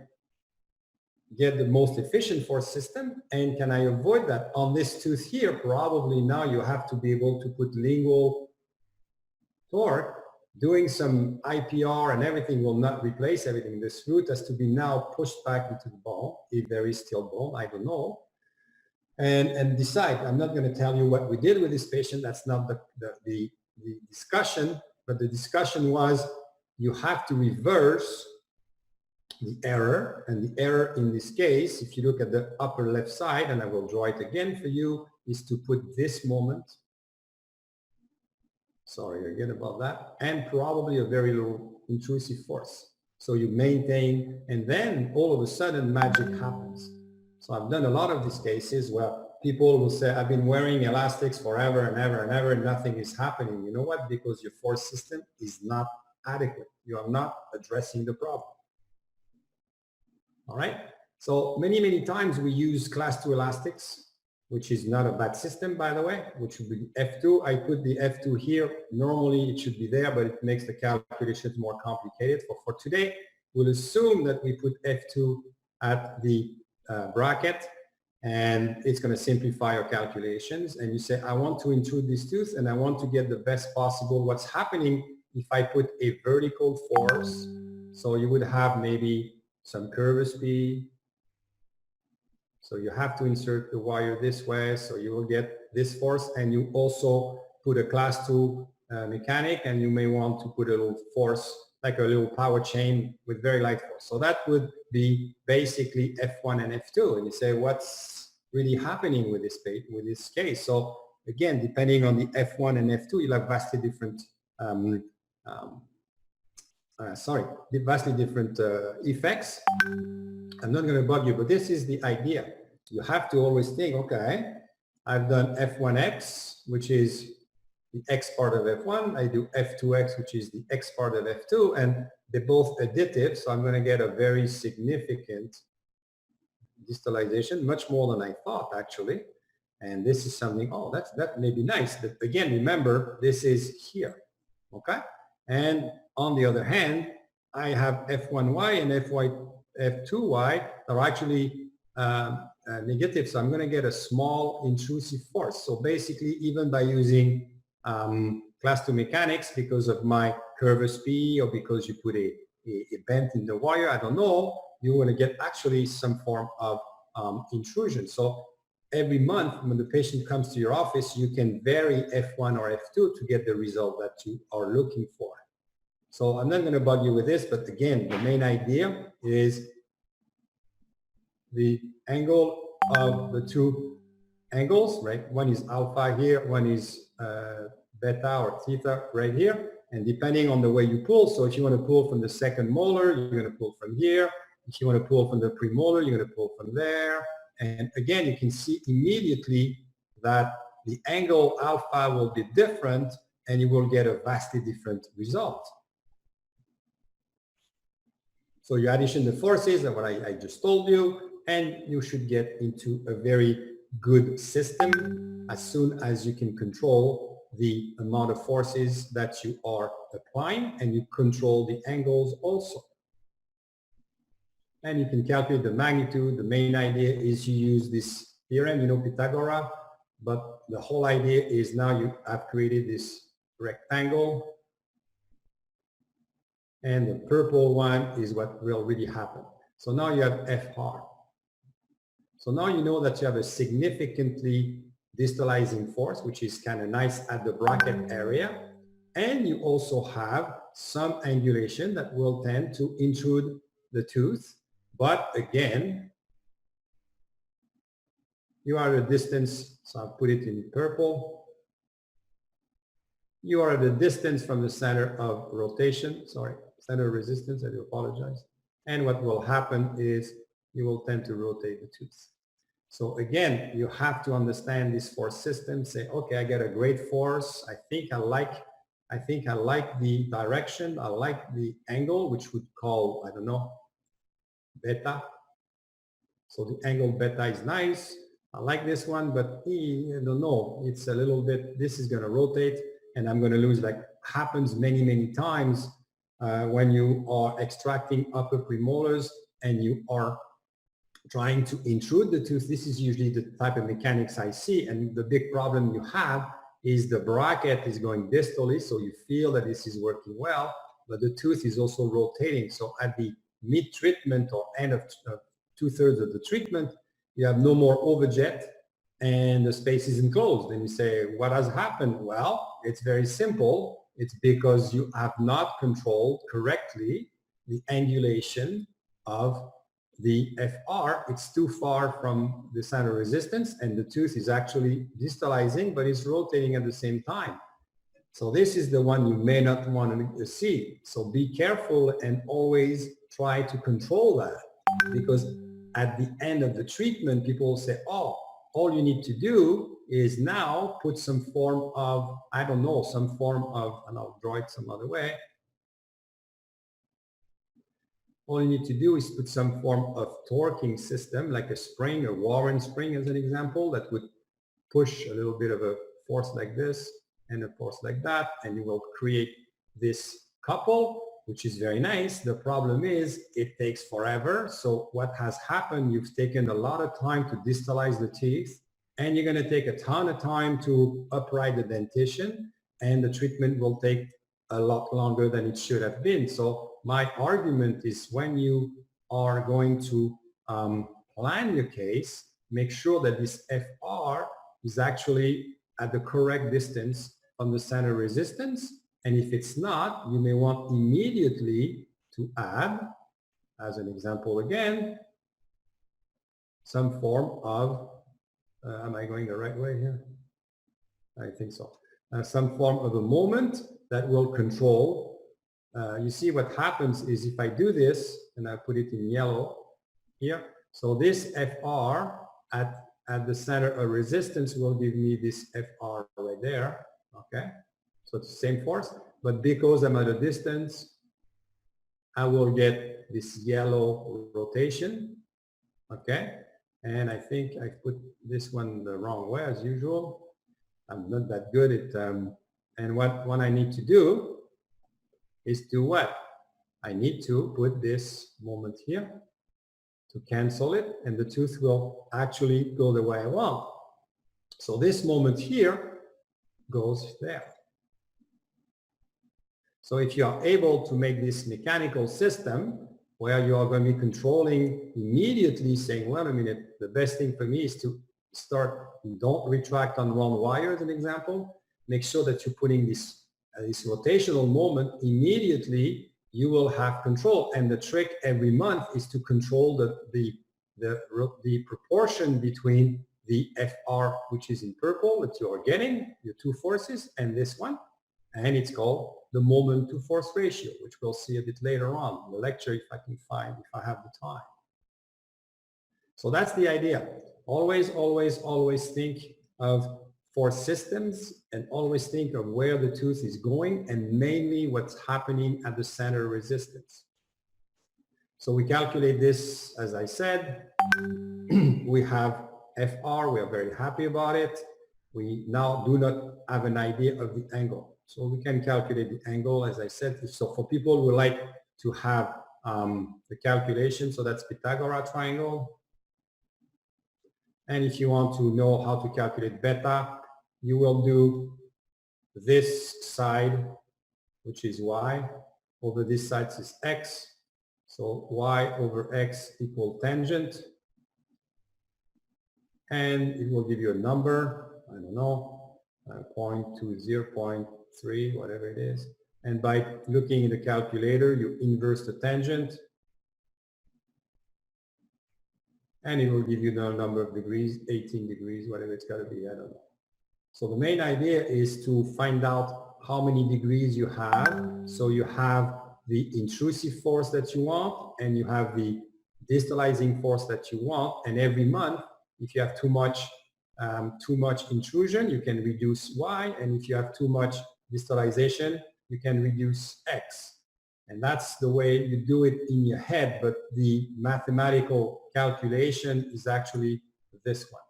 get the most efficient force system and can I avoid that? On this tooth here, probably now you have to be able to put lingual torque. Doing some IPR and everything will not replace everything. This root has to be now pushed back into the bone, if there is still bone, I don't know. And decide. I'm not going to tell you what we did with this patient. That's not the discussion, but the discussion was you have to reverse the error, and the error in this case, if you look at the upper left side, and I will draw it again for you, is to put this moment, sorry again about that, and probably a very low intrusive force. So you maintain, and then all of a sudden magic happens. So I've done a lot of these cases where people will say, I've been wearing elastics forever and ever and ever, and nothing is happening. You know what? Because your force system is not adequate. You are not addressing the problem. All right. So many times we use class 2 elastics, which is not a bad system, by the way, which would be F2. I put the F2 here. Normally it should be there, but it makes the calculations more complicated. For today, we'll assume that we put F2 at the bracket, and it's going to simplify your calculations. And you say, I want to intrude this tooth and I want to get the best possible. What's happening if I put a vertical force? So you would have maybe some curve speed. So you have to insert the wire this way. So you will get this force, and you also put a class 2 mechanic, and you may want to put a little force, like a little power chain with very light force. So that would be basically F1 and F2. And you say, what's really happening with this case? So again, depending on the F1 and F2, you'll have vastly different vastly different effects. I'm not going to bug you, but this is the idea. You have to always think, okay, I've done F1X, which is the x part of F1, I do F2x, which is the x part of F2, and they're both additive, so I'm going to get a very significant distalization, much more than I thought actually. And this is something, oh, that may be nice. But again, remember, this is here, okay? And on the other hand, I have F1y and F2y that are actually negative, so I'm going to get a small intrusive force. So basically, even by using class 2 mechanics, because of my curvus P or because you put a bend in the wire, I don't know, you're going to get actually some form of intrusion. So every month when the patient comes to your office, you can vary F1 or F2 to get the result that you are looking for. So I'm not going to bug you with this, but again, the main idea is the angle of the two angles, right? One is alpha here, one is beta or theta right here. And depending on the way you pull, so if you want to pull from the second molar, you're going to pull from here. If you want to pull from the premolar, you're going to pull from there. And again, you can see immediately that the angle alpha will be different and you will get a vastly different result. So you addition the forces and what I just told you, and you should get into a very good system as soon as you can control the amount of forces that you are applying, and you control the angles also. And you can calculate the magnitude. The main idea is you use this theorem, you know, Pythagoras, but the whole idea is now you have created this rectangle, and the purple one is what will really happen. So now you have FR. So now you know that you have a significantly distalizing force, which is kind of nice at the bracket area. And you also have some angulation that will tend to intrude the tooth. But again, you are at a distance, so I'll put it in purple. You are at a distance from the center of rotation, center of resistance, I do apologize. And what will happen is you will tend to rotate the tooth. So again, you have to understand this force system, say, okay, I get a great force. I think I like the direction. I like the angle, which would call, I don't know, beta. So the angle beta is nice. I like this one, but I don't know. It's a little bit, this is going to rotate and I'm going to lose, like happens many, many times when you are extracting upper premolars and you are trying to intrude the tooth. This is usually the type of mechanics I see. And the big problem you have is the bracket is going distally. So you feel that this is working well, but the tooth is also rotating. So at the mid-treatment or end of 2/3 of the treatment, you have no more overjet and the space is enclosed. And you say, what has happened? Well, it's very simple. It's because you have not controlled correctly the angulation of the FR. It's too far from the center of resistance and the tooth is actually distalizing, but it's rotating at the same time. So this is the one you may not want to see. So be careful and always try to control that, because at the end of the treatment, people will say, oh, all you need to do is now put some form of, I don't know, some form of, and I'll draw it some other way. All you need to do is put some form of torquing system, like a spring, a Warren spring as an example, that would push a little bit of a force like this and a force like that, and you will create this couple, which is very nice. The problem is it takes forever. So what has happened, you've taken a lot of time to distalize the teeth, and you're going to take a ton of time to upright the dentition, and the treatment will take a lot longer than it should have been. So my argument is, when you are going to plan your case, make sure that this FR is actually at the correct distance from the center of resistance. And if it's not, you may want immediately to add, as an example again, some form of, am I going the right way here? I think so. Some form of a moment that will control. You see what happens is, if I do this, and I put it in yellow here, so this FR at the center of resistance will give me this FR right there, okay? So it's the same force, but because I'm at a distance, I will get this yellow rotation, okay? And I think I put this one the wrong way as usual. I'm not that good at, and what I need to do is to what? I need to put this moment here to cancel it, and the tooth will actually go the way I want. So this moment here goes there. So if you are able to make this mechanical system where you are going to be controlling immediately, saying, well, a minute, the best thing for me is to start, don't retract on one wire as an example, make sure that you're putting this rotational moment immediately, you will have control. And the trick every month is to control the proportion between the FR, which is in purple, that you are getting, your two forces, and this one. And it's called the moment to force ratio, which we'll see a bit later on in the lecture if I can find, if I have the time. So that's the idea. Always, always, always think of force systems and always think of where the tooth is going and mainly what's happening at the center of resistance. So we calculate this, as I said, we have FR, we are very happy about it. We now do not have an idea of the angle. So we can calculate the angle, as I said. So for people who like to have the calculation, so that's Pythagoras triangle. And if you want to know how to calculate beta, you will do this side, which is y, over this side is x. So y over x equal tangent. And it will give you a number, I don't know, 0.20, 0.3, whatever it is. And by looking in the calculator, you inverse the tangent. And it will give you the number of degrees, 18 degrees, whatever it's got to be, I don't know. So the main idea is to find out how many degrees you have. So you have the intrusive force that you want, and you have the distalizing force that you want. And every month, if you have too much intrusion, you can reduce y. And if you have too much distalization, you can reduce x. And that's the way you do it in your head, but the mathematical calculation is actually this one.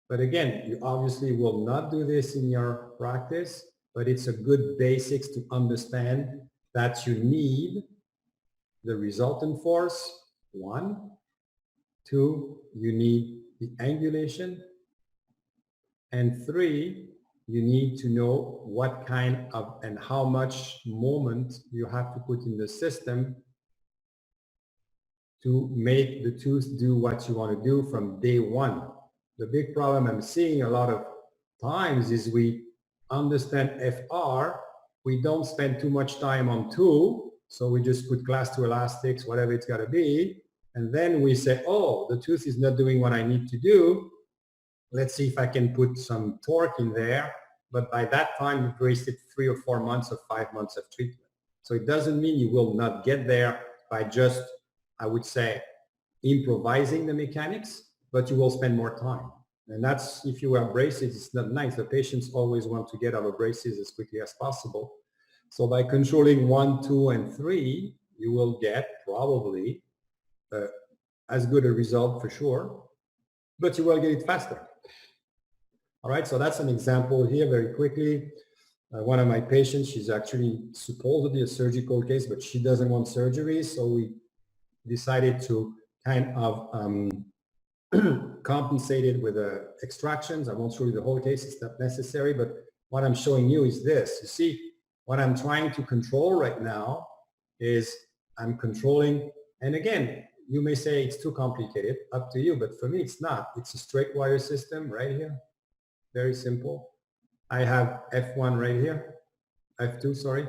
But again, you obviously will not do this in your practice, but it's a good basics to understand that you need the resultant force, 1. 2, you need the angulation. And 3, you need to know what kind of and how much moment you have to put in the system to make the tooth do what you want to do from day one. The big problem I'm seeing a lot of times is we understand FR, we don't spend too much time on tool, so we just put class 2 elastics, whatever it's got to be, and then we say, oh, the tooth is not doing what I need to do. Let's see if I can put some torque in there. But by that time, you've wasted 3 or 4 months or 5 months of treatment. So it doesn't mean you will not get there by just, I would say, improvising the mechanics, but you will spend more time. And that's, if you wear braces, it's not nice. The patients always want to get out of braces as quickly as possible. So by controlling 1, 2, and 3, you will get probably as good a result for sure, but you will get it faster. All right, so that's an example here very quickly. One of my patients, she's actually supposedly a surgical case, but she doesn't want surgery. So we decided to kind of compensate it with extractions. I won't show you the whole case, it's not necessary, but what I'm showing you is this. You see, what I'm trying to control right now is I'm controlling, and again, you may say it's too complicated, up to you, but for me it's not. It's a straight wire system right here. Very simple. I have F1 right here, F2, sorry.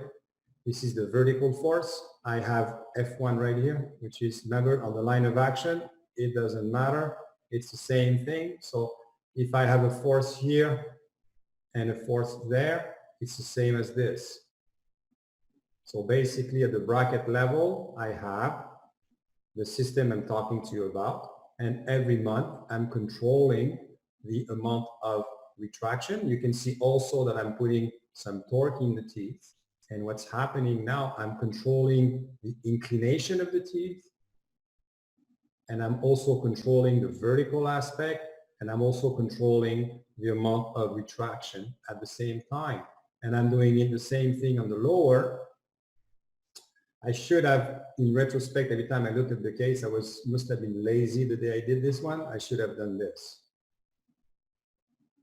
This is the vertical force. I have F1 right here, which is, remember, on the line of action. It doesn't matter. It's the same thing. So if I have a force here and a force there, it's the same as this. So basically at the bracket level, I have the system I'm talking to you about. And every month I'm controlling the amount of retraction. You can see also that I'm putting some torque in the teeth. And what's happening now, I'm controlling the inclination of the teeth. And I'm also controlling the vertical aspect. And I'm also controlling the amount of retraction at the same time. And I'm doing it the same thing on the lower. I should have, in retrospect, every time I look at the case, must have been lazy the day I did this one. I should have done this,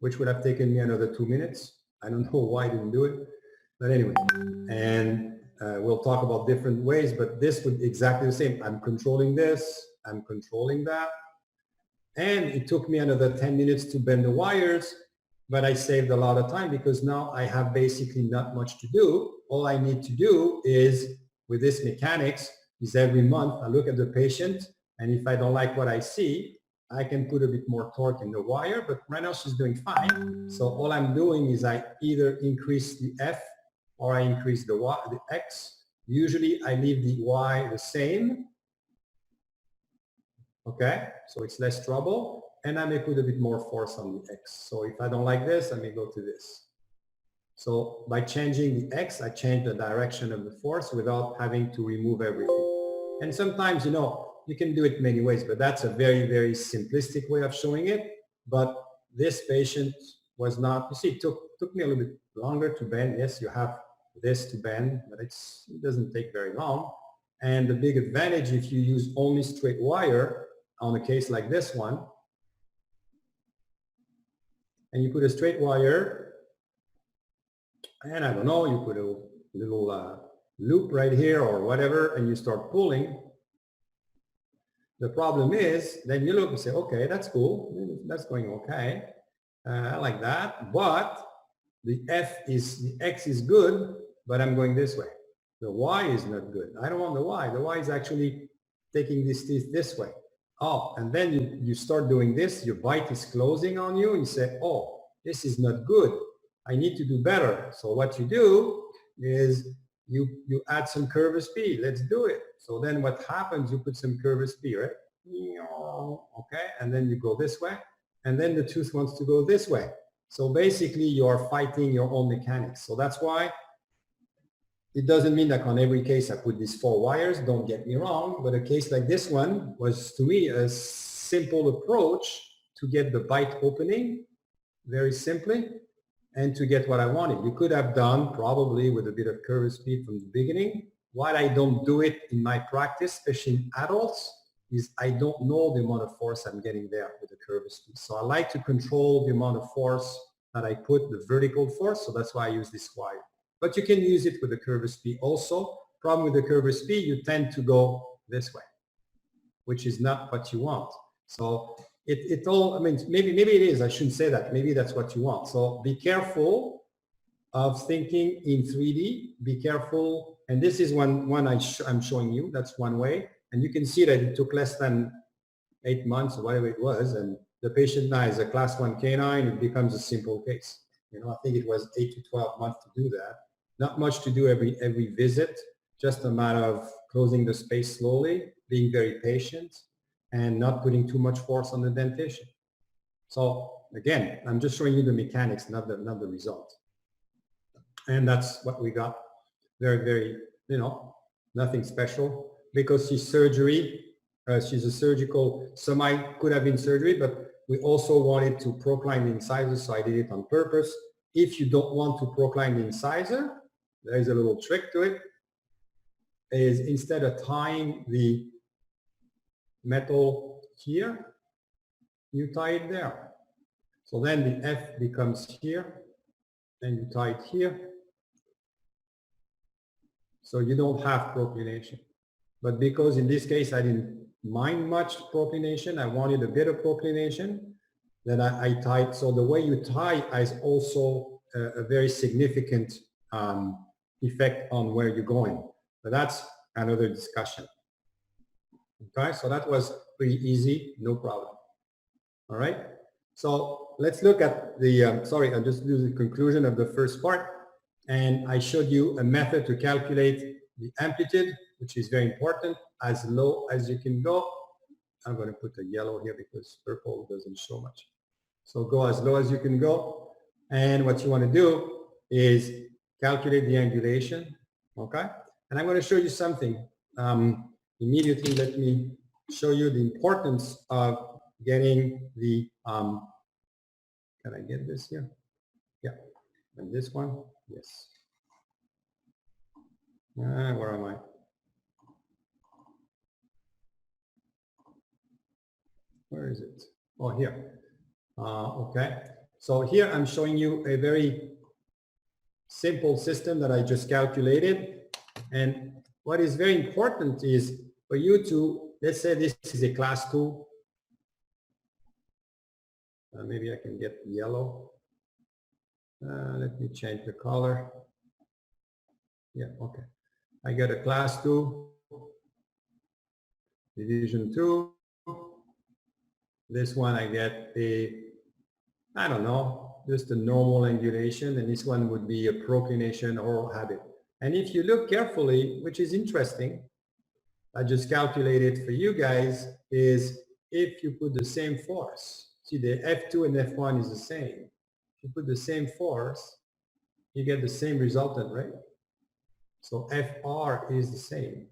which would have taken me another 2 minutes. I don't know why I didn't do it, but anyway. And we'll talk about different ways, but this would exactly the same. I'm controlling this, I'm controlling that. And it took me another 10 minutes to bend the wires, but I saved a lot of time because now I have basically not much to do. All I need to do is, with this mechanics, is every month I look at the patient, and if I don't like what I see, I can put a bit more torque in the wire, but right now she's doing fine. So all I'm doing is I either increase the F or I increase the Y, the X. Usually I leave the Y the same. Okay, so it's less trouble, and I may put a bit more force on the X. So if I don't like this, I may go to this. So by changing the X, I change the direction of the force without having to remove everything. And sometimes, you know, you can do it many ways, but that's a very, very simplistic way of showing it. But this patient was not, you see, it took me a little bit longer to bend. Yes, you have this to bend, but it doesn't take very long. And the big advantage, if you use only straight wire on a case like this one, and you put a straight wire, and I don't know, you put a little loop right here or whatever, and you start pulling. The problem is, then you look and say, okay, that's cool. That's going okay. I like that. But the X is good, but I'm going this way. The Y is not good. I don't want the Y. The Y is actually taking these teeth this way. Oh, and then you start doing this. Your bite is closing on you. And you say, oh, this is not good. I need to do better. So what you do is you add some curve speed. Let's do it. So then what happens, you put some curve speed, right? Okay, and then you go this way. And then the tooth wants to go this way. So basically you are fighting your own mechanics. So that's why it doesn't mean that on every case I put these 4 wires, don't get me wrong, but a case like this one was to me a simple approach to get the bite opening very simply and to get what I wanted. You could have done probably with a bit of curve speed from the beginning. Why I don't do it in my practice, especially in adults, is I don't know the amount of force I'm getting there with the curve speed. So I like to control the amount of force that I put, the vertical force, so that's why I use this wire. But you can use it with the curve speed also. Problem with the curve speed, you tend to go this way, which is not what you want. So it all, I mean, maybe it is, I shouldn't say that. Maybe that's what you want. So be careful of thinking in 3D. Be careful. And this is one I'm showing you. That's one way. And you can see that it took less than 8 months or whatever it was. And the patient now is a class 1 canine. It becomes a simple case. You know, I think it was 8 to 12 months to do that. Not much to do every visit, just a matter of closing the space slowly, being very patient, and not putting too much force on the dentation. So again, I'm just showing you the mechanics, not the result. And that's what we got. Very, very, you know, nothing special because she's a surgical, some could have been surgery, but we also wanted to procline the incisor, so I did it on purpose. If you don't want to procline the incisor, there is a little trick to it, is instead of tying the metal here, you tie it there. So then the F becomes here, and you tie it here. So you don't have proclination. But because in this case I didn't mind much proclination, I wanted a bit of proclination, then I tied. So the way you tie is also a very significant effect on where you're going. But that's another discussion. Okay, so that was pretty easy, no problem. All right, so let's look at the, sorry, I'll just do the conclusion of the first part. And I showed you a method to calculate the amplitude, which is very important, as low as you can go. I'm going to put the yellow here because purple doesn't show much. So go as low as you can go. And what you want to do is calculate the angulation, okay? And I'm going to show you something. Immediately, let me show you the importance of getting the, can I get this here? Yeah, and this one, yes. Where am I? Where is it? Oh, here. Okay. So here I'm showing you a very simple system that I just calculated. And what is very important is for you to, let's say this is a class 2. Maybe I can get yellow. Let me change the color. Yeah, okay. I get a class 2, division 2. This one I get a, I don't know, just a normal angulation, and this one would be a proclination or habit. And if you look carefully, which is interesting, I just calculated for you guys, is if you put the same force, see the F2 and F1 is the same. If you put the same force, you get the same resultant, right? So FR is the same.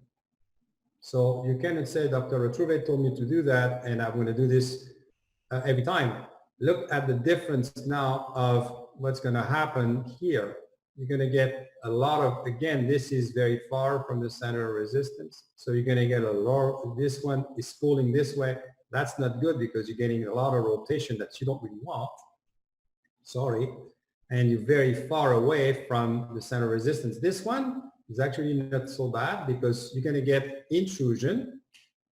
So you cannot say, Dr. Retrouvé told me to do that, and I'm going to do this every time. Look at the difference now of what's going to happen here. You're going to get a lot of, again, this is very far from the center of resistance. So you're going to get a lot, this one is pulling this way. That's not good because you're getting a lot of rotation that you don't really want. Sorry. And you're very far away from the center of resistance. This one is actually not so bad because you're going to get intrusion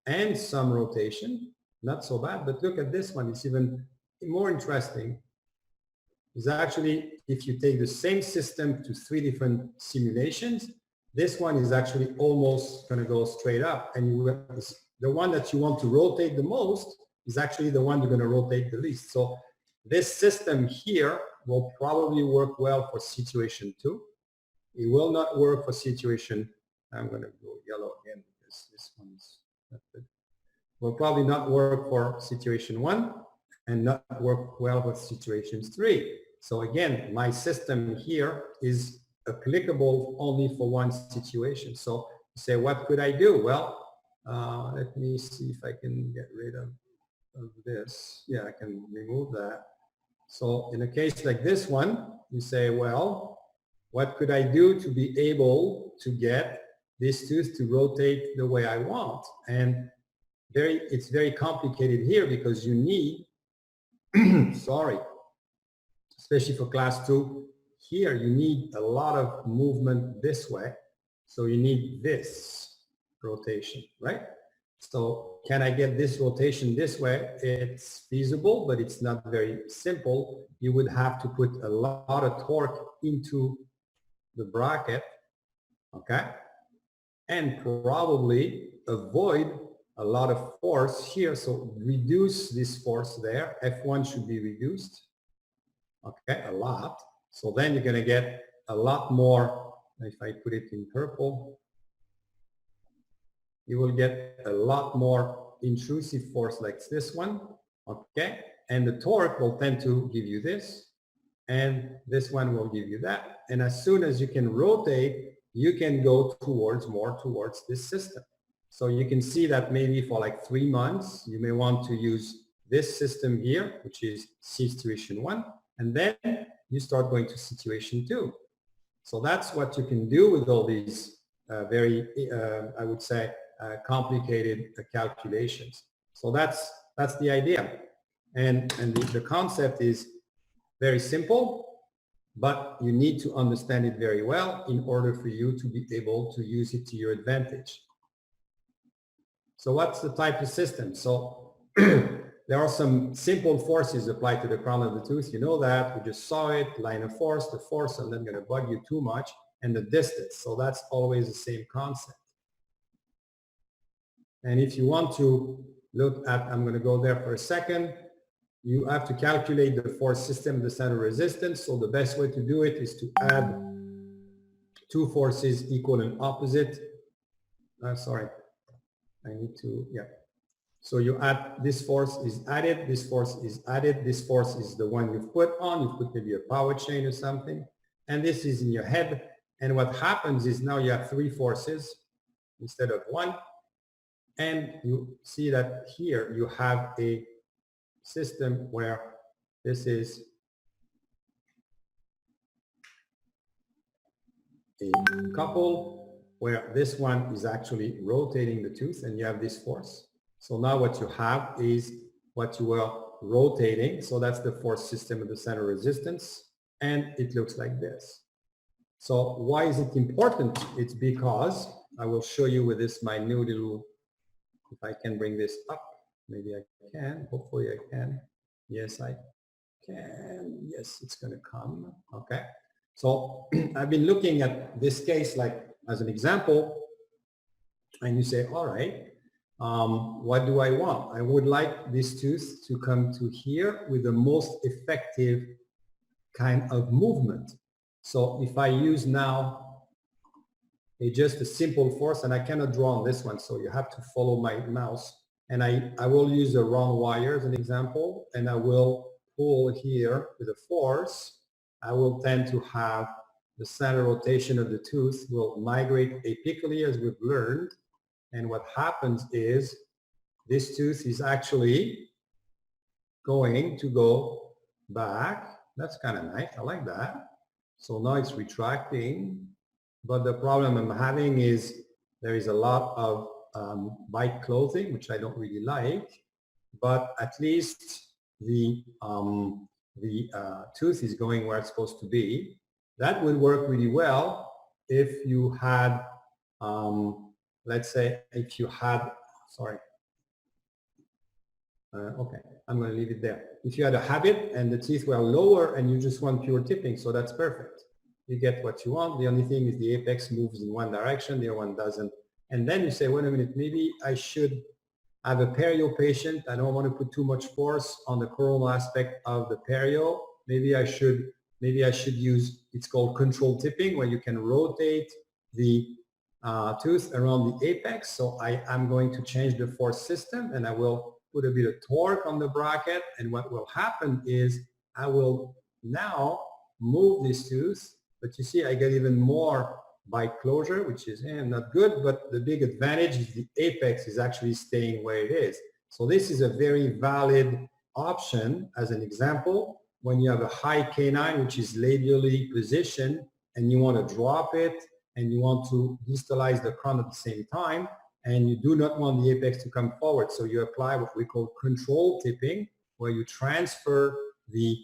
and some rotation. Not so bad, but look at this one. It's even more interesting. Is actually, if you take the same system to 3 different simulations, this one is actually almost going to go straight up. And the one that you want to rotate the most is actually the one you're going to rotate the least. So this system here will probably work well for situation 2. It will not work for situation, I'm going to go yellow again because this one is not good. Will probably not work for situation 1 and not work well with situations 3. So again, my system here is applicable only for one situation. So you say, what could I do? Well, let me see if I can get rid of this. Yeah, I can remove that. So in a case like this one, you say, well, what could I do to be able to get this tooth to rotate the way I want? And it's very complicated here because you need, sorry, especially for class 2, here you need a lot of movement this way. So you need this rotation, right? So can I get this rotation this way? It's feasible, but it's not very simple. You would have to put a lot of torque into the bracket, okay? And probably avoid a lot of force here. So reduce this force there. F1 should be reduced. Okay, a lot. So then you're going to get a lot more. If I put it in purple, you will get a lot more intrusive force like this one. Okay, and the torque will tend to give you this, and this one will give you that. And as soon as you can rotate, you can go more towards this system. So you can see that maybe for like 3 months, you may want to use this system here, which is situation 1. And then you start going to situation 2. So that's what you can do with all these very, I would say, complicated calculations. So that's the idea. And the concept is very simple, but you need to understand it very well in order for you to be able to use it to your advantage. So what's the type of system? So there are some simple forces applied to the crown of the tooth. You know that. We just saw it. Line of force, the force, I'm not going to bug you too much, and the distance. So that's always the same concept. And if you want to look at, I'm going to go there for a second, you have to calculate the force system, the center resistance. So the best way to do it is to add 2 forces equal and opposite. Sorry, I need to, yeah. So you add, this force is added, this force is added, this force is the one you've put on, you've put maybe a power chain or something. and this is in your head. And what happens is now you have 3 forces instead of 1. And you see that here you have a system where this is a couple, where this one is actually rotating the tooth, and you have this force. So now what you have is what you are rotating. So that's the force system of the center resistance, and it looks like this. So why is it important? It's because I will show you with this my new little, if I can bring this up, maybe I can, hopefully I can. Yes, I can. Yes, it's going to come. Okay. So I've been looking at this case like as an example, and you say, all right, what do I want? I would like this tooth to come to here with the most effective kind of movement. So if I use now just a simple force, and I cannot draw on this one, so you have to follow my mouse, and I will use a round wire as an example, and I will pull here with a force. I will tend to have the center rotation of the tooth will migrate apically, as we've learned. And what happens is this tooth is actually going to go back. That's kind of nice. I like that. So now it's retracting. But the problem I'm having is there is a lot of bite closing, which I don't really like. But at least the tooth is going where it's supposed to be. That would work really well if you had, let's say, if you had, sorry. Okay, I'm going to leave it there. If you had a habit and the teeth were lower and you just want pure tipping, so that's perfect. You get what you want. The only thing is the apex moves in one direction, the other one doesn't. And then you say, wait a minute, maybe I should have a perio patient. I don't want to put too much force on the coronal aspect of the perio. Maybe I should use, it's called controlled tipping, where you can rotate the tooth around the apex. So I'm going to change the force system, and I will put a bit of torque on the bracket. And what will happen is I will now move this tooth, but you see I get even more bite closure, which is not good, but the big advantage is the apex is actually staying where it is. So this is a very valid option as an example when you have a high canine, which is labially positioned, and you want to drop it and you want to distalize the crown at the same time, and you do not want the apex to come forward. So you apply what we call controlled tipping, where you transfer the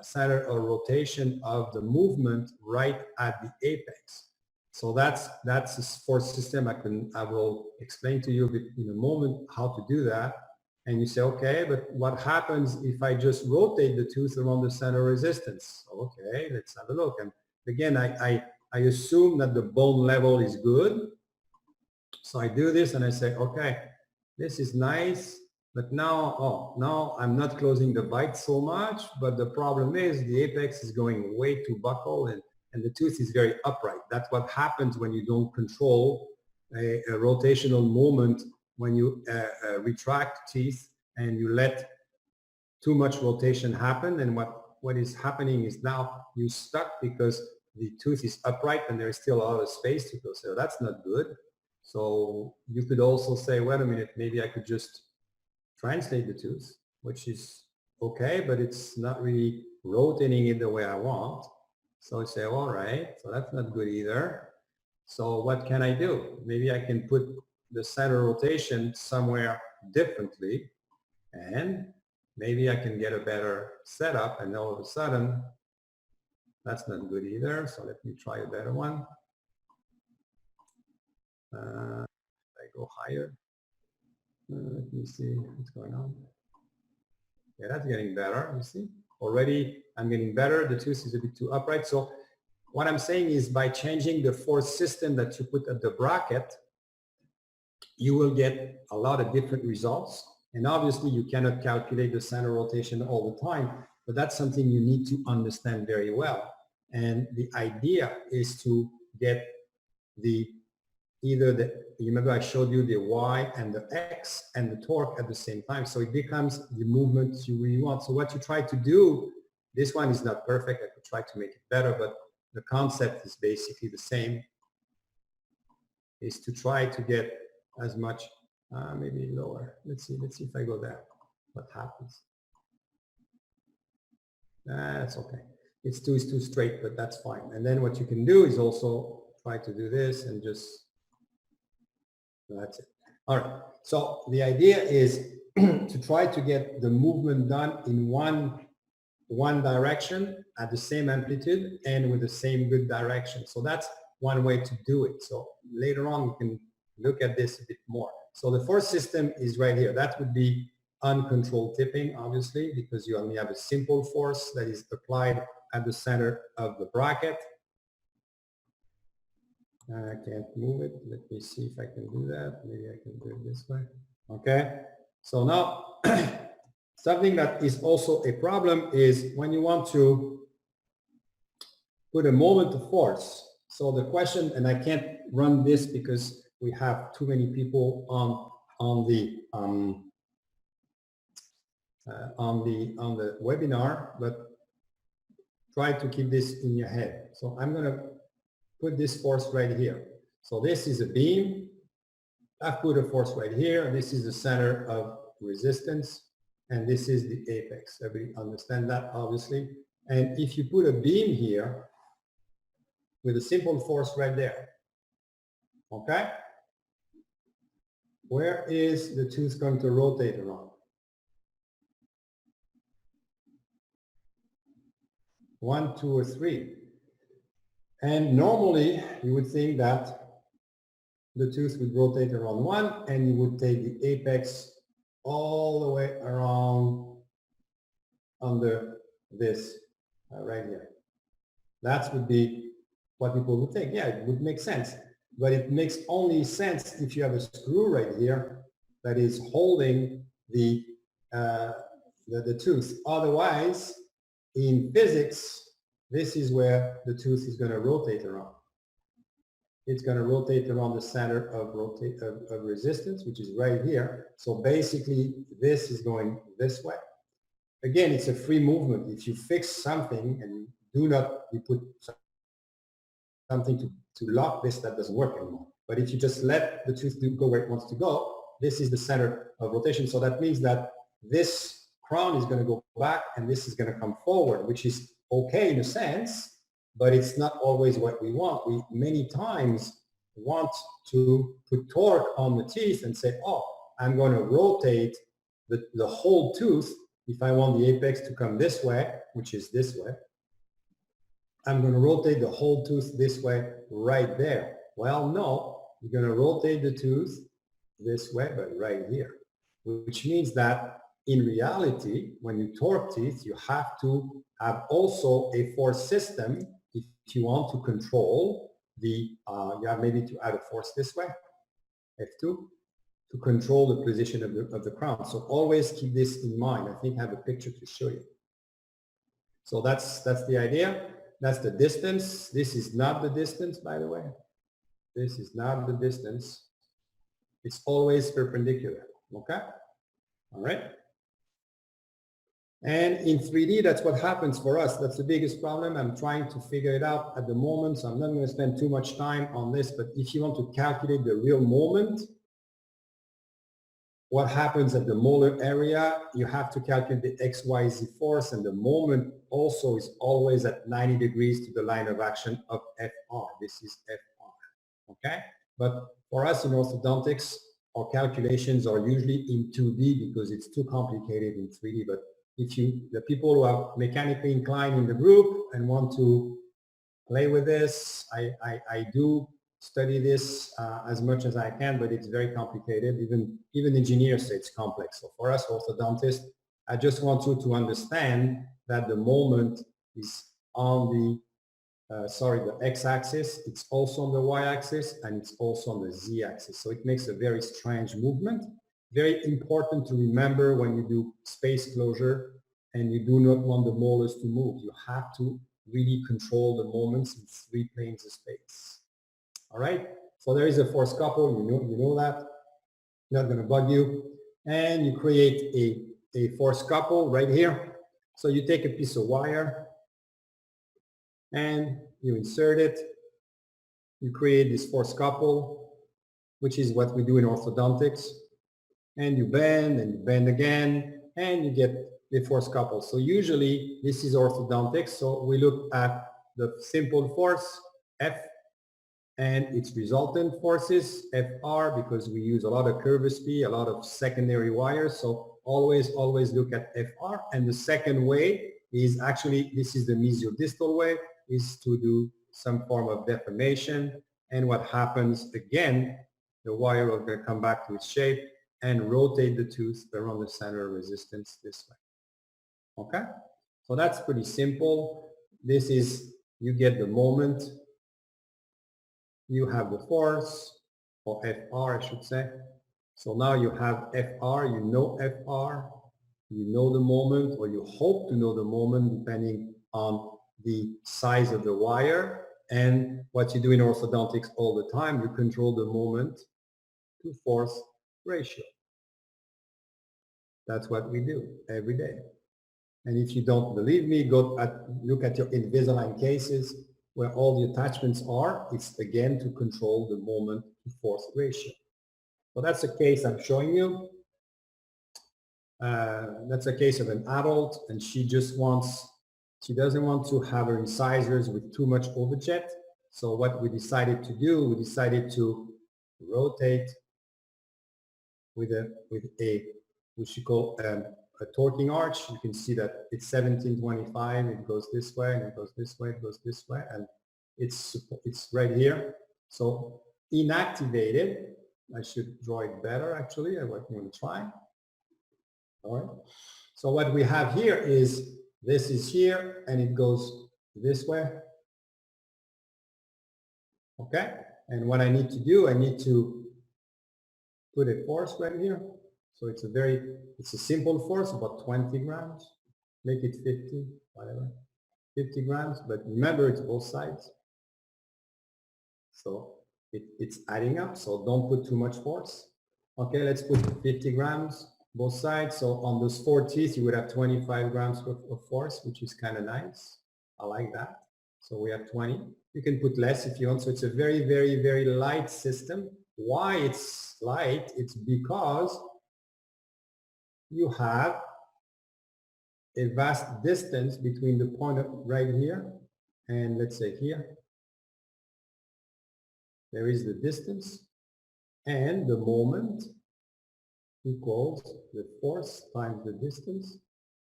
center or rotation of the movement right at the apex. So that's a force system. I will explain to you a bit in a moment how to do that. And you say, okay, but what happens if I just rotate the tooth around the center resistance? Okay, let's have a look. And again, I assume that the bone level is good. So I do this and I say, okay, this is nice. But now, now I'm not closing the bite so much, but the problem is the apex is going way too buccal, and the tooth is very upright. That's what happens when you don't control a rotational moment, when you retract teeth and you let too much rotation happen. And what is happening is now you're stuck because the tooth is upright and there is still a lot of space to go. So that's not good. So you could also say, wait a minute, maybe I could just translate the tooth, which is okay, but it's not really rotating it the way I want. So I say, all right, so that's not good either. So what can I do? Maybe I can put the center rotation somewhere differently, and maybe I can get a better setup, and all of a sudden, that's not good either. So let me try a better one. I go higher. Let me see what's going on. Yeah, that's getting better, you see. Already I'm getting better. The tooth is a bit too upright. So what I'm saying is by changing the force system that you put at the bracket, you will get a lot of different results. And obviously you cannot calculate the center rotation all the time, but that's something you need to understand very well. And the idea is to get the either you remember I showed you the Y and the X and the torque at the same time. So it becomes the movement you really want. So what you try to do, this one is not perfect. I could try to make it better, but the concept is basically the same, is to try to get as much, maybe lower. Let's see if I go there, what happens. That's okay. It's too straight, but that's fine. And then what you can do is also try to do this and just, that's it. All right. So the idea is to try to get the movement done in one direction at the same amplitude and with the same good direction. So that's one way to do it. So later on, we can look at this a bit more. So the force system is right here. That would be uncontrolled tipping, obviously, because you only have a simple force that is applied at the center of the bracket. I can't move it. Let me see if I can do that. Maybe I can do it this way. Okay. So now, something that is also a problem is when you want to put a moment of force. So the question, and I can't run this because we have too many people on the webinar, but try to keep this in your head. So I'm going to put this force right here. So this is a beam. I've put a force right here. This is the center of resistance, and this is the apex. Everybody understand that, obviously. And if you put a beam here with a simple force right there, okay? Where is the tooth going to rotate around? 1, 2, or 3. And normally you would think that the tooth would rotate around 1 and you would take the apex all the way around under this right here. That would be what people would think. Yeah, it would make sense. But it makes only sense if you have a screw right here that is holding the tooth. Otherwise, in physics, this is where the tooth is going to rotate around. It's going to rotate around the center of resistance, which is right here. So basically, this is going this way. Again, it's a free movement. If you fix something and you put something to lock this, that doesn't work anymore. But if you just let the tooth go where it wants to go, this is the center of rotation. So that means that this crown is going to go back and this is going to come forward, which is okay in a sense, but it's not always what we want. We many times want to put torque on the teeth and say, oh, I'm going to rotate the whole tooth. If I want the apex to come this way, which is this way, I'm going to rotate the whole tooth this way right there. Well, no, you're going to rotate the tooth this way, but right here, which means that in reality, when you torque teeth, you have to have also a force system if you want to control the, you have maybe to add a force this way, F2, to control the position of the crown. So always keep this in mind. I think I have a picture to show you. So that's the idea. That's the distance. This is not the distance, by the way. This is not the distance. It's always perpendicular, okay? All right. And in 3D, that's what happens for us. That's the biggest problem. I'm trying to figure it out at the moment, so I'm not going to spend too much time on this, but if you want to calculate the real moment, what happens at the molar area, you have to calculate the XYZ force, and the moment also is always at 90 degrees to the line of action of FR. This is FR, okay? But for us in orthodontics, our calculations are usually in 2D because it's too complicated in 3D. But if the people who are mechanically inclined in the group and want to play with this, I do study this as much as I can, but it's very complicated. Even engineers say it's complex. So for us orthodontists, I just want you to understand that the moment is on the the x-axis, it's also on the y-axis, and it's also on the z-axis. So it makes a very strange movement. Very important to remember when you do space closure and you do not want the molars to move. You have to really control the moments in 3 planes of space. All right, So there is a force couple, you know that, not going to bug you. And you create a force couple right here. So you take a piece of wire and you insert it. You create this force couple, which is what we do in orthodontics. And you bend again, and you get the force couple. So usually this is orthodontics. So we look at the simple force, F, and its resultant forces, FR, because we use a lot of curvus P, a lot of secondary wires. So always look at FR. And the second way is actually, this is the mesiodistal way, is to do some form of deformation. And what happens again, the wire will come back to its shape and rotate the tooth around the center of resistance this way. Okay? So that's pretty simple. This is, you get the moment, you have the force, or FR I should say. So now you have FR, you know FR, you know the moment, or you hope to know the moment depending on the size of the wire. And what you do in orthodontics all the time, you control the moment to force ratio. That's what we do every day. And if you don't believe me, look at your Invisalign cases where all the attachments are. It's again to control the moment to force ratio. So that's a case I'm showing you. That's a case of an adult, and she doesn't want to have her incisors with too much overjet. So what we decided to do, we decided to rotate with a which you call a torquing arch. You can see that it's 1725. It goes this way, and it goes this way, it goes this way, and it's right here. So inactivated. I should draw it better actually. I'm going to try. All right. So what we have here is this is here, and it goes this way. Okay. And what I need to do, I need to put a force right here. So it's a simple force, about 20 grams. Make it 50, whatever. 50 grams, but remember it's both sides. So it's adding up, so don't put too much force. Okay, let's put 50 grams, both sides. So on those 4 teeth, you would have 25 grams of force, which is kind of nice. I like that. So we have 20. You can put less if you want. So it's a very, very, very light system. Why it's light? It's because you have a vast distance between the point right here and let's say here. There is the distance, and the moment equals the force times the distance.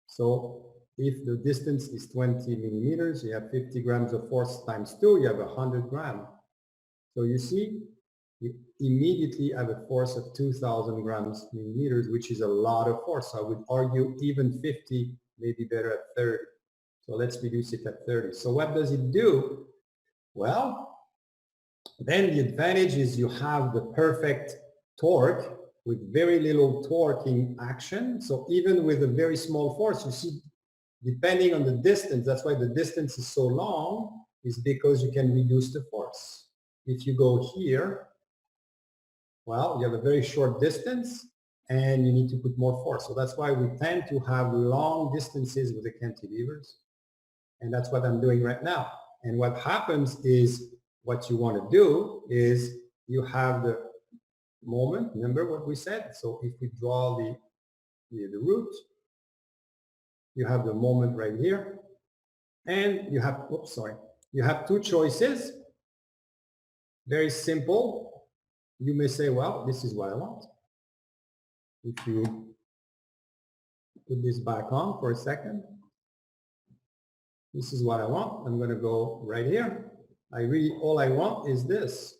So if the distance is 20 millimeters, you have 50 grams of force times 2, you have 100 grams. So you see, you immediately have a force of 2,000 grams millimeters, which is a lot of force. So I would argue even 50 may be better at 30. So let's reduce it at 30. So what does it do? Well, then the advantage is you have the perfect torque with very little torquing action. So even with a very small force, you see, depending on the distance, that's why the distance is so long, is because you can reduce the force. If you go here, well, you have a very short distance and you need to put more force. So that's why we tend to have long distances with the cantilevers. And that's what I'm doing right now. And what happens is, what you want to do is you have the moment, remember what we said? So if we draw the root, you have the moment right here. And you have, you have 2 choices. Very simple. You may say, well, this is what I want. If you put this back on for a second, this is what I want. I'm going to go right here. All I want is this.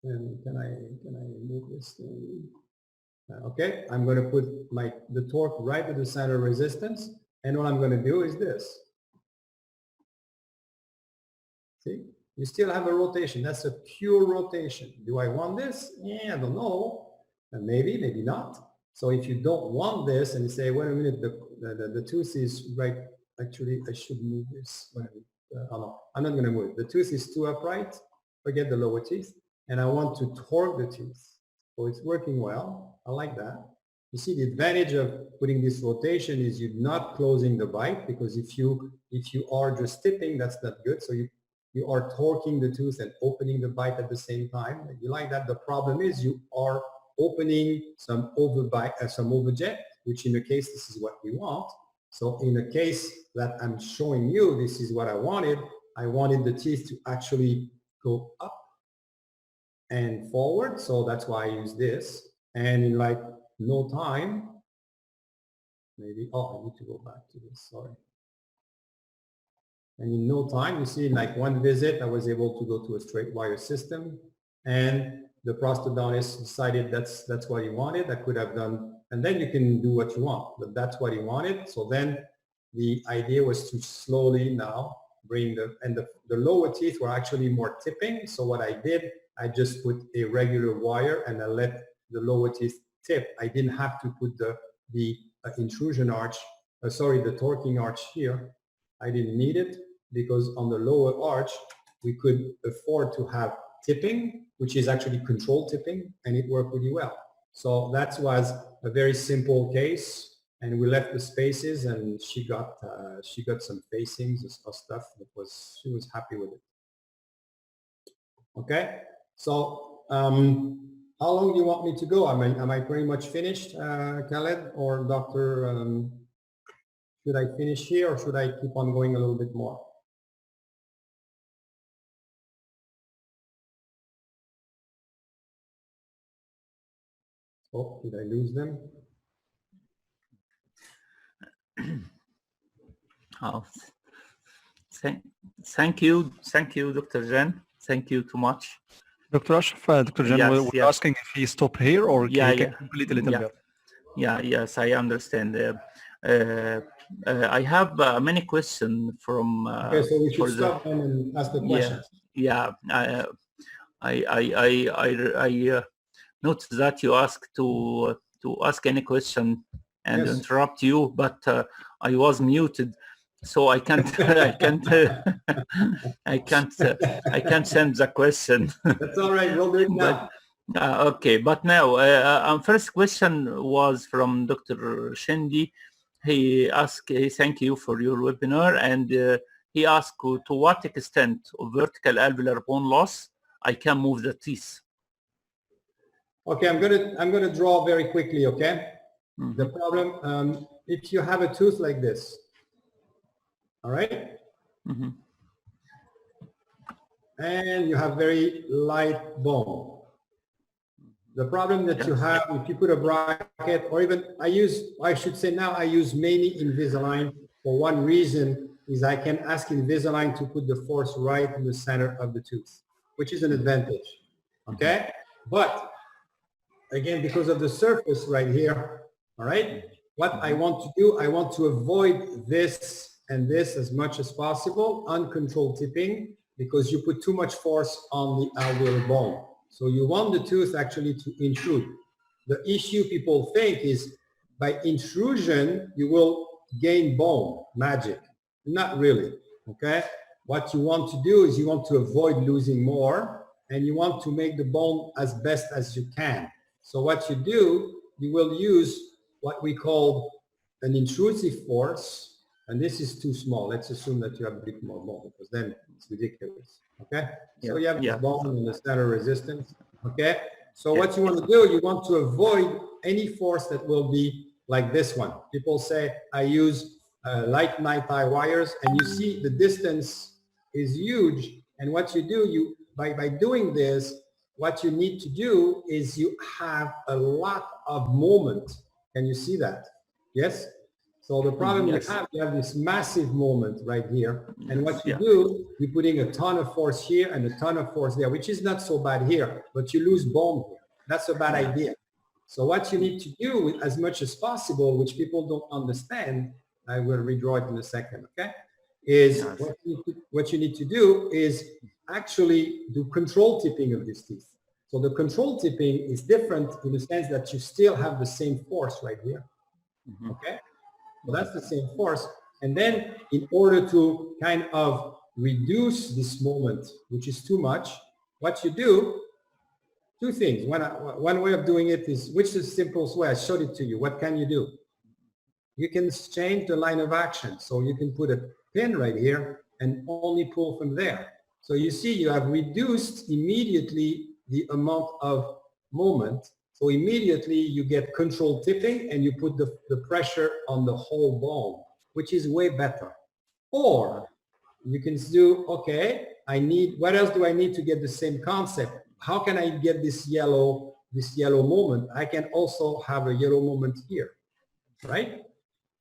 And can I move this thing? Okay, I'm going to put the torque right at the center of resistance. And what I'm going to do is this. See, you still have a rotation. That's a pure rotation. Do I want this? Yeah, I don't know. And maybe, maybe not. So if you don't want this and you say, wait a minute, the tooth is right. Actually, I should move this. Oh no, I'm not going to move it. The tooth is too upright. Forget the lower teeth. and I want to torque the teeth. So it's working well. I like that. You see, the advantage of putting this rotation is you're not closing the bite, because if you are just tipping, that's not good. So you are torquing the tooth and opening the bite at the same time. You like that. The problem is you are opening some overjet, which in the case, this is what we want. So in the case that I'm showing you, this is what I wanted. I wanted the teeth to actually go up and forward. So that's why I use this. And in like no time, maybe, oh, I need to go back to this, sorry. And in no time, you see, in like one visit, I was able to go to a straight wire system, and the prosthodontist decided that's what he wanted. I could have done, and then you can do what you want, but that's what he wanted. So then the idea was to slowly now bring the lower teeth were actually more tipping. So what I did, I just put a regular wire and I let the lower teeth tip. I didn't have to put the intrusion arch, the torquing arch here. I didn't need it, because on the lower arch, we could afford to have tipping, which is actually controlled tipping, and it worked really well. So that was a very simple case, and we left the spaces, and she got some facings or stuff. She was happy with it. Okay, so how long do you want me to go? Am I pretty much finished, Khaled or Dr. Should I finish here, or should I keep on going a little bit more? Oh, did I lose them? Oh, thank you, Dr. Jen. Thank you too much. Dr. Ashraf, Dr. Jen, Yes, we're asking if he stop here or can he complete a little bit. Yes, I understand. I have many questions from. Okay, so we should stop and ask the questions. I noticed that you asked to ask any question and interrupt you, but I was muted, so I can't I can't send the question. That's all right. We'll do it now. Okay, but now first question was from Dr. Shendi. He thank you for your webinar, and he asked to what extent of vertical alveolar bone loss I can move the teeth. Okay, I'm gonna draw very quickly. Okay, the problem if you have a tooth like this, all right, and you have very light bone. The problem that you have, if you put a bracket, or even I use mainly Invisalign for one reason, is I can ask Invisalign to put the force right in the center of the tooth, which is an advantage, okay? But again, because of the surface right here, all right, what I want to do, I want to avoid this and this as much as possible, uncontrolled tipping, because you put too much force on the alveolar bone. So you want the tooth actually to intrude. The issue people think is by intrusion, you will gain bone, magic. Not really, okay? What you want to do is you want to avoid losing more, and you want to make the bone as best as you can. So what you do, you will use what we call an intrusive force, and this is too small. Let's assume that you have a bit more bone, because then it's ridiculous. Okay, so you have this bone and the center resistance. Okay, so what you want to do, you want to avoid any force that will be like this one. People say I use light night eye wires, and you see the distance is huge. And what you do, by doing this, what you need to do is you have a lot of moment. Can you see that? Yes. So the problem you have this massive moment right here. And what you do, you're putting a ton of force here and a ton of force there, which is not so bad here, but you lose bone here. That's a bad idea. So what you need to do as much as possible, which people don't understand, I will redraw it in a second, okay, is what you need to do is actually do control tipping of these teeth. So the control tipping is different in the sense that you still have the same force right here, okay? So that's the same force. And then in order to kind of reduce this moment, which is too much, what you do two things. One way of doing it is, which is the simplest way? I showed it to you. What can you do? You can change the line of action. So you can put a pin right here and only pull from there. So you see, you have reduced immediately the amount of moment. So immediately you get controlled tipping and you put the pressure on the whole bone, which is way better. Or you can do, okay, what else do I need to get the same concept? How can I get this yellow moment? I can also have a yellow moment here, right?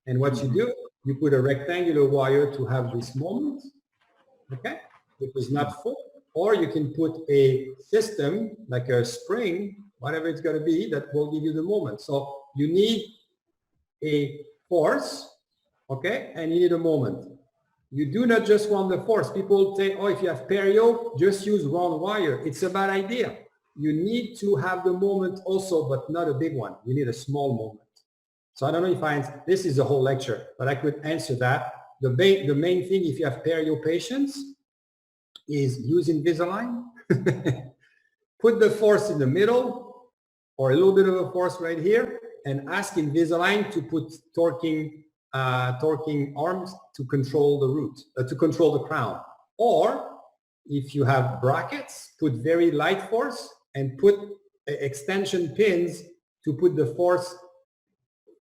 And what you do, you put a rectangular wire to have this moment, okay, which is not full. Or you can put a system like a spring, whatever it's going to be, that will give you the moment. So you need a force, okay, and you need a moment. You do not just want the force. People say, oh, if you have perio, just use round wire. It's a bad idea. You need to have the moment also, but not a big one. You need a small moment. So I don't know if this is a whole lecture, but I could answer that. The main thing, if you have perio patients, is use Invisalign. Put the force in the middle, or a little bit of a force right here, and ask Invisalign to put torquing arms to control the root, to control the crown. Or if you have brackets, put very light force and put extension pins to put the force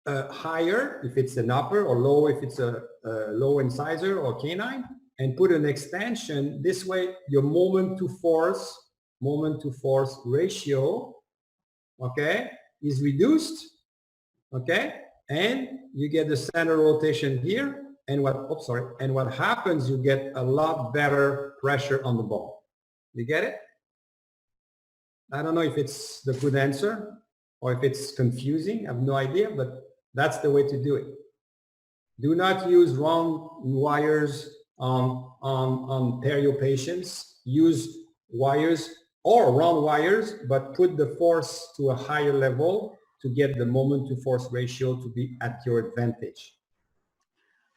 higher if it's an upper, or low if it's a low incisor or canine, and put an extension. This way your moment to force ratio, okay, is reduced, okay, and you get the center rotation here, and what happens, you get a lot better pressure on the bone. You get it? I don't know if it's the good answer or if it's confusing. I have no idea, but that's the way to do it. Do not use round wires on perio patients. Use wires or round wires, but put the force to a higher level to get the moment to force ratio to be at your advantage.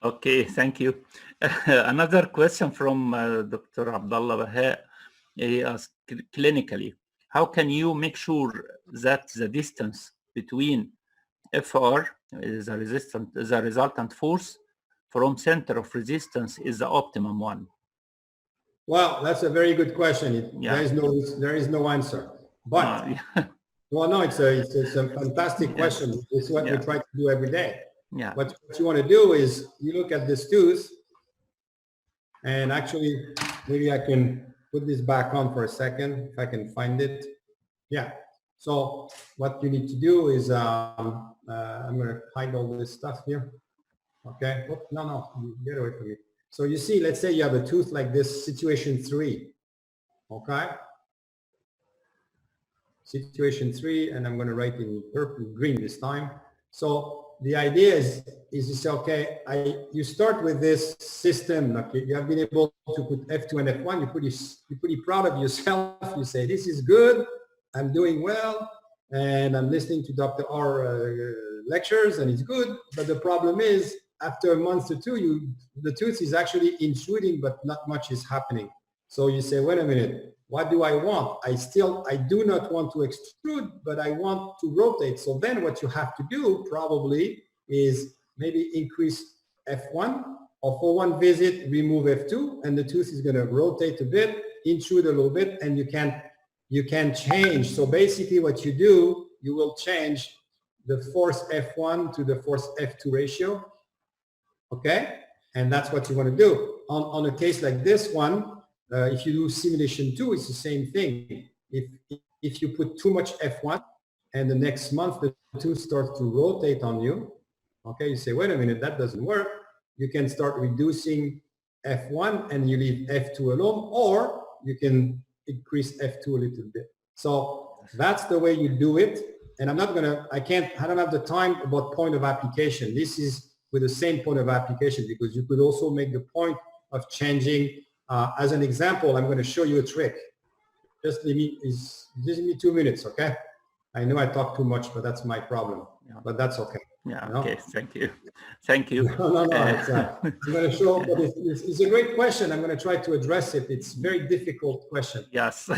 Okay, thank you. Another question from Dr. Abdullah Baha. He asked, clinically, how can you make sure that the distance between FR, the resultant force, from center of resistance is the optimum one? Well, that's a very good question. There is no answer. But well, no, it's a fantastic question. It's what we try to do every day. Yeah. What you want to do is you look at this tooth, and actually maybe I can put this back on for a second if I can find it. Yeah. So what you need to do is I'm going to hide all this stuff here. Okay. Oh, no, get away from me. So you see, let's say you have a tooth like this, situation 3. Okay. Situation 3, and I'm going to write in purple, green this time. So the idea is you say, okay, you start with this system. Okay, you have been able to put F2 and F1. You're pretty proud of yourself. You say, this is good. I'm doing well, and I'm listening to Dr. R lectures, and it's good. But the problem is, after a month or two, the tooth is actually intruding, but not much is happening. So you say, wait a minute. What do I want? I do not want to extrude, but I want to rotate. So then what you have to do probably is maybe increase F1, or for one visit, remove F2, and the tooth is going to rotate a bit, intrude a little bit, and you can change. So basically what you do, you will change the force F1 to the force F2 ratio. Okay? And that's what you want to do. On a case like this one, if you do simulation 2, it's the same thing. If you put too much F1 and the next month the tooth starts to rotate on you, okay, you say, wait a minute, that doesn't work. You can start reducing F1 and you leave F2 alone, or you can increase F2 a little bit. So that's the way you do it. And I don't have the time about point of application. This is with the same point of application, because you could also make the point of changing. As an example, I'm going to show you a trick. Just give me 2 minutes, okay? I know I talk too much, but that's my problem. Yeah. But that's okay. Yeah. You know? Okay. Thank you. Thank you. No. I'm going to show, but it's a great question. I'm going to try to address it. It's a very difficult question. Yes.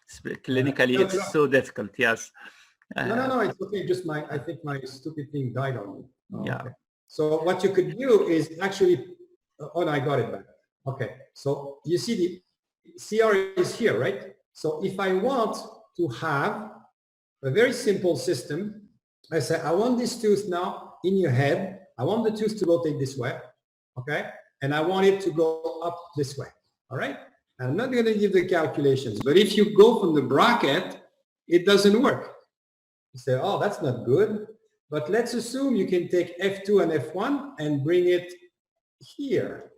Clinically, it's so difficult. Yes. No, it's okay. Just I think my stupid thing died on me. Yeah. Okay. So what you could do is actually, oh no, I got it back. Okay. So you see the CR is here, right? So if I want to have a very simple system, I say, I want this tooth now in your head. I want the tooth to rotate this way. Okay. And I want it to go up this way. All right. I'm not going to give the calculations, but if you go from the bracket, it doesn't work. You say, oh, that's not good. But let's assume you can take F2 and F1 and bring it here.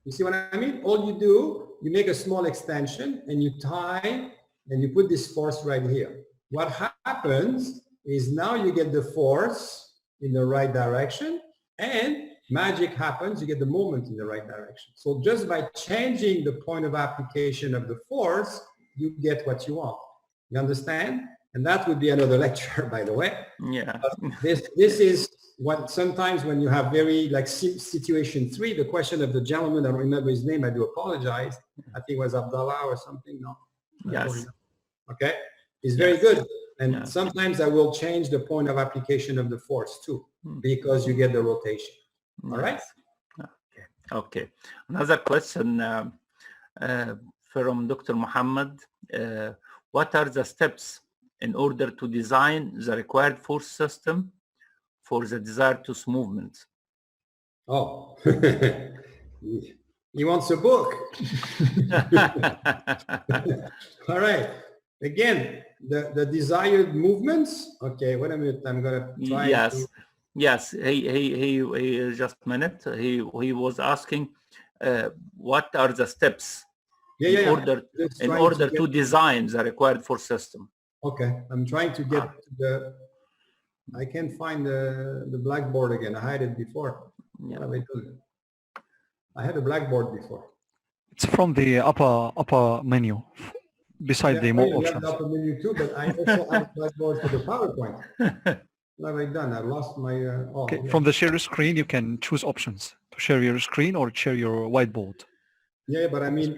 You see what I mean? All you do, you make a small extension and you tie and you put this force right here. What happens is now you get the force in the right direction and magic happens, you get the moment in the right direction. So just by changing the point of application of the force, you get what you want. You understand? And that would be another lecture, by the way. Yeah. This is what sometimes when you have very like situation 3, the question of the gentleman, I don't remember his name, I do apologize. I think it was Abdullah or something. No. Yes. Okay. It's very good. And sometimes I will change the point of application of the force too, because you get the rotation. All right. Okay. Another question from Dr. Muhammad. What are the steps in order to design the required force system for the desired tooth movement? Oh, he wants a book. All right. Again, the desired movements. Okay, wait a minute. I'm gonna try. Yes. He just a minute. He was asking, what are the steps in order to design the required force system? Okay, I'm trying to get to the. I can't find the blackboard again. I had it before. Yeah. What have I done? I had a blackboard before. It's from the upper menu, beside the more options. The upper menu too, but I also have blackboard for the PowerPoint. What have I done? I lost my. Okay, from the share screen, you can choose options to share your screen or share your whiteboard. Yeah, but I mean,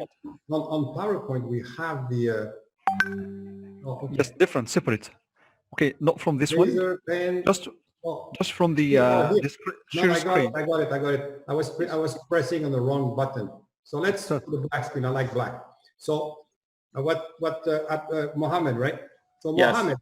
on PowerPoint we have the. Okay. Just different, separate. Okay, not from this one. Pen. Just from the share screen. I got it. I was pressing on the wrong button. So let's start with the black screen. I like black. So what Mohammed, right? So Mohammed,